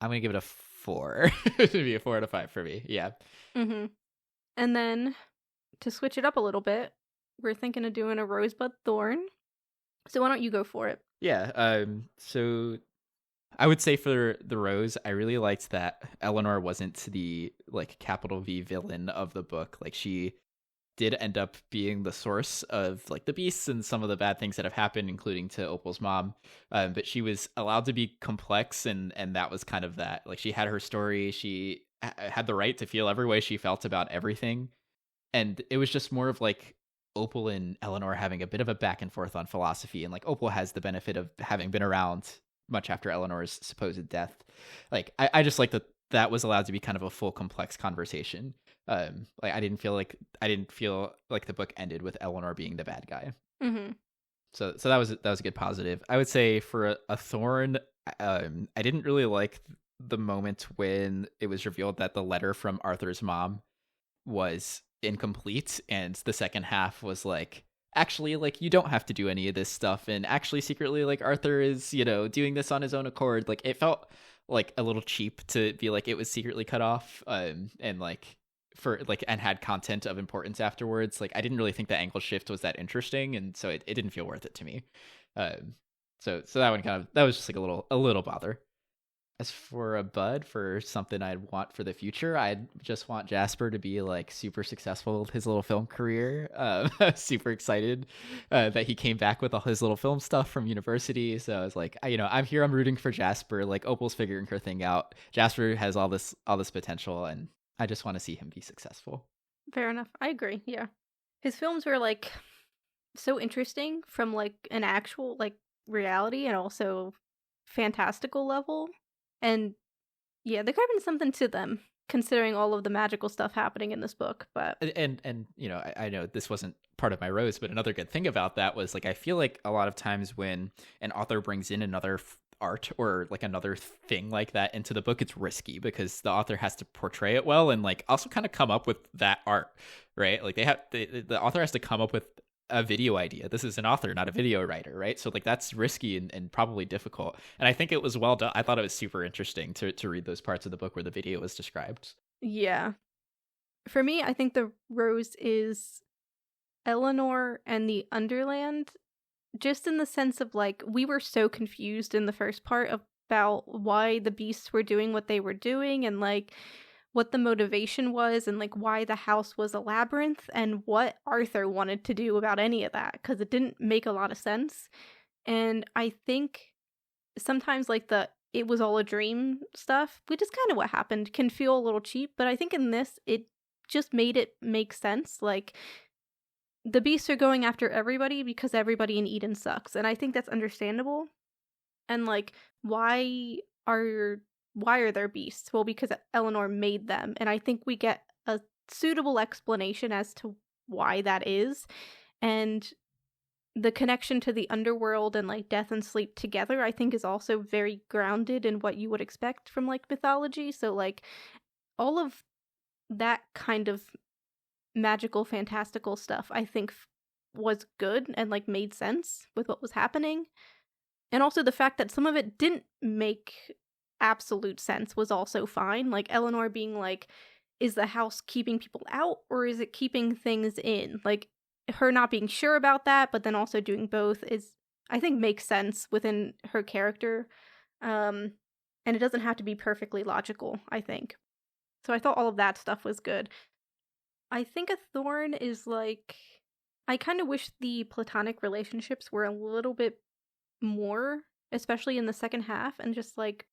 a 4. It would be a 4 out of 5 for me. Yeah. Mm-hmm. And then to switch it up a little bit, we're thinking of doing a rosebud thorn. So why don't you go for it? Yeah. So I would say for the rose, I really liked that Eleanor wasn't the like capital V villain of the book. Like she did end up being the source of like the beasts and some of the bad things that have happened, including to Opal's mom. But she was allowed to be complex, and that was kind of that. Like she had her story. She had the right to feel every way she felt about everything, and it was just more of like Opal and Eleanor having a bit of a back and forth on philosophy, and like Opal has the benefit of having been around much after Eleanor's supposed death. Like I just like that was allowed to be kind of a full complex conversation. Like I didn't feel like the book ended with Eleanor being the bad guy. Mm-hmm. So that was a good positive. I would say for a thorn, I didn't really like the moment when it was revealed that the letter from Arthur's mom was incomplete, and the second half was like, actually, like you don't have to do any of this stuff, and actually secretly like Arthur is, you know, doing this on his own accord. Like it felt like a little cheap to be like it was secretly cut off, and like for like and had content of importance afterwards. Like I didn't really think the angle shift was that interesting, and so it didn't feel worth it to me. So that one that was just like a little bother. As for a bud, for something I'd want for the future, I'd just want Jasper to be like super successful with his little film career. Super excited that he came back with all his little film stuff from university. So I was like, I'm here. I'm rooting for Jasper. Like Opal's figuring her thing out. Jasper has all this potential, and I just want to see him be successful. Fair enough. I agree. Yeah, his films were like so interesting from like an actual like reality and also fantastical level. And yeah, there could have been something to them, considering all of the magical stuff happening in this book. But and I know this wasn't part of my rose, but another good thing about that was like I feel like a lot of times when an author brings in another art or like another thing like that into the book, it's risky because the author has to portray it well and like also kind of come up with that art, right? Like the author has to come up with a video idea. This is an author, not a video writer, right? So like that's risky and probably difficult. And I think it was well done. I thought it was super interesting to read those parts of the book where the video was described. Yeah. For me, I think the rose is Eleanor and the Underland, just in the sense of like we were so confused in the first part about why the beasts were doing what they were doing and like what the motivation was and like why the house was a labyrinth and what Arthur wanted to do about any of that, because it didn't make a lot of sense. And I think sometimes like the it was all a dream stuff, which is kind of what happened, can feel a little cheap, but I think in this it just made it make sense. Like the beasts are going after everybody because everybody in Eden sucks, and I think that's understandable. And like why are there beasts? Well, because Eleanor made them, and I think we get a suitable explanation as to why that is. And the connection to the underworld and like death and sleep together, I think, is also very grounded in what you would expect from like mythology. So like all of that kind of magical, fantastical stuff, I think was good and like made sense with what was happening. And also the fact that some of it didn't make absolute sense was also fine. Like Eleanor being like, is the house keeping people out or is it keeping things in? Like her not being sure about that, but then also doing both is, I think, makes sense within her character. And it doesn't have to be perfectly logical, I think. So I thought all of that stuff was good. I think a thorn is like, I kind of wish the platonic relationships were a little bit more, especially in the second half, and just like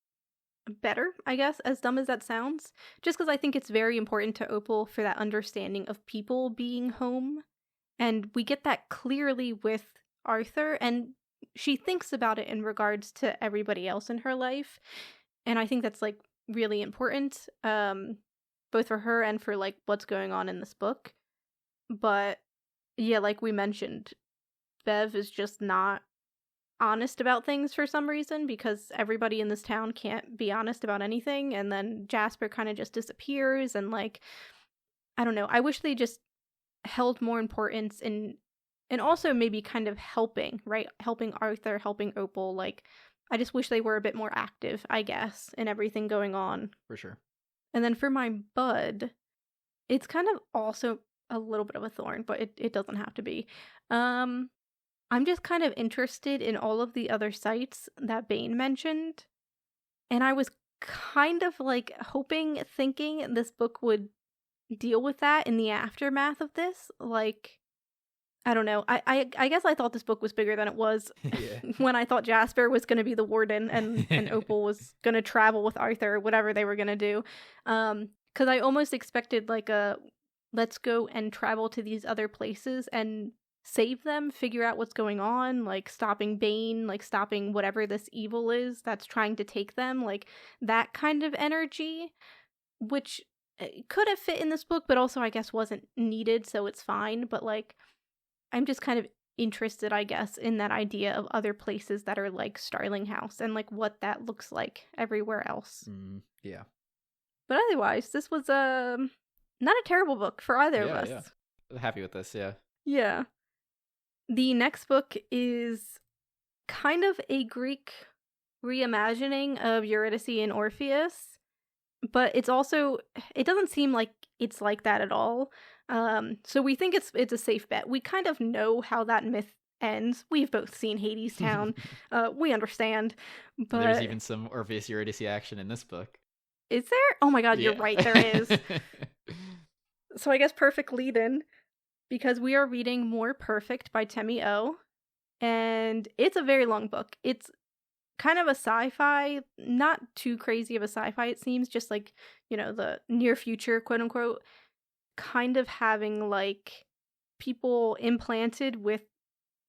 better, I guess, as dumb as that sounds. Just because I think it's very important to Opal for that understanding of people being home. And we get that clearly with Arthur, and she thinks about it in regards to everybody else in her life. And I think that's like really important, both for her and for like what's going on in this book. But yeah, like we mentioned, Bev is just not honest about things for some reason, because everybody in this town can't be honest about anything. And then Jasper kind of just disappears, and like, I don't know. I wish they just held more importance in, and also maybe kind of helping, right? Helping Arthur, helping Opal. Like, I just wish they were a bit more active, I guess, in everything going on. For sure. And then for my bud, it's kind of also a little bit of a thorn, but it doesn't have to be. I'm just kind of interested in all of the other sites that Bane mentioned. And I was kind of like hoping, thinking this book would deal with that in the aftermath of this. Like, I don't know. I guess I thought this book was bigger than it was. Yeah. When I thought Jasper was going to be the warden and Opal was going to travel with Arthur, whatever they were going to do. Because I almost expected like a, let's go and travel to these other places and save them, figure out what's going on, like stopping Bane, like stopping whatever this evil is that's trying to take them, like that kind of energy, which could have fit in this book, but also I guess wasn't needed, so it's fine. But like, I'm just kind of interested, I guess, in that idea of other places that are like Starling House and like what that looks like everywhere else. Yeah. But otherwise, this was not a terrible book for either of us. Yeah. Happy with this, yeah. Yeah. The next book is kind of a Greek reimagining of Eurydice and Orpheus, but it's also, it doesn't seem like it's like that at all. So we think it's a safe bet. We kind of know how that myth ends. We've both seen Hades Town. We understand. But there's even some Orpheus Eurydice action in this book. Is there? Oh my god, You're right, there is. So I guess perfect lead-in, because we are reading More Perfect by Temi O, and it's a very long book. It's kind of a sci-fi, not too crazy of a sci-fi, it seems, just like, you know, the near future, quote unquote, kind of having like people implanted with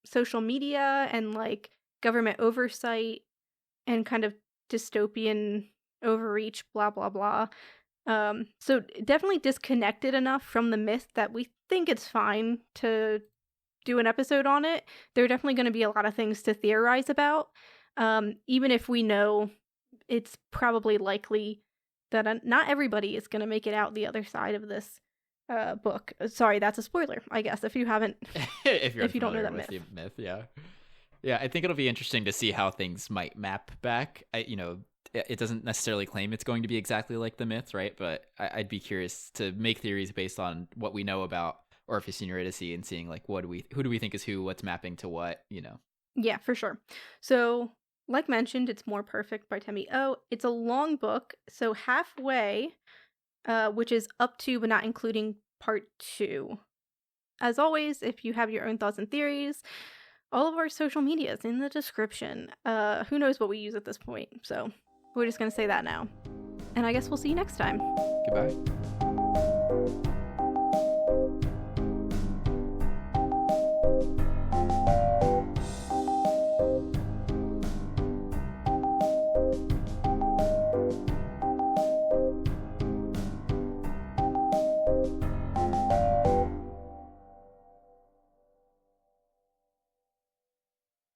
social media and like government oversight and kind of dystopian overreach, blah blah blah. So definitely disconnected enough from the myth that we think it's fine to do an episode on it. There are definitely going to be a lot of things to theorize about, even if we know it's probably likely that not everybody is going to make it out the other side of this book. Sorry, that's a spoiler, I guess, if you haven't, if you don't know that myth. Yeah, I think it'll be interesting to see how things might map back. It doesn't necessarily claim it's going to be exactly like the myth, right? But I'd be curious to make theories based on what we know about Orpheus and Eurydice and seeing like who do we think is who, what's mapping to what, you know. Yeah, for sure. So, like mentioned, it's More Perfect by Temi O. It's a long book, so halfway, which is up to but not including part 2. As always, if you have your own thoughts and theories, all of our social media is in the description. Who knows what we use at this point, so we're just going to say that now. And I guess we'll see you next time. Goodbye.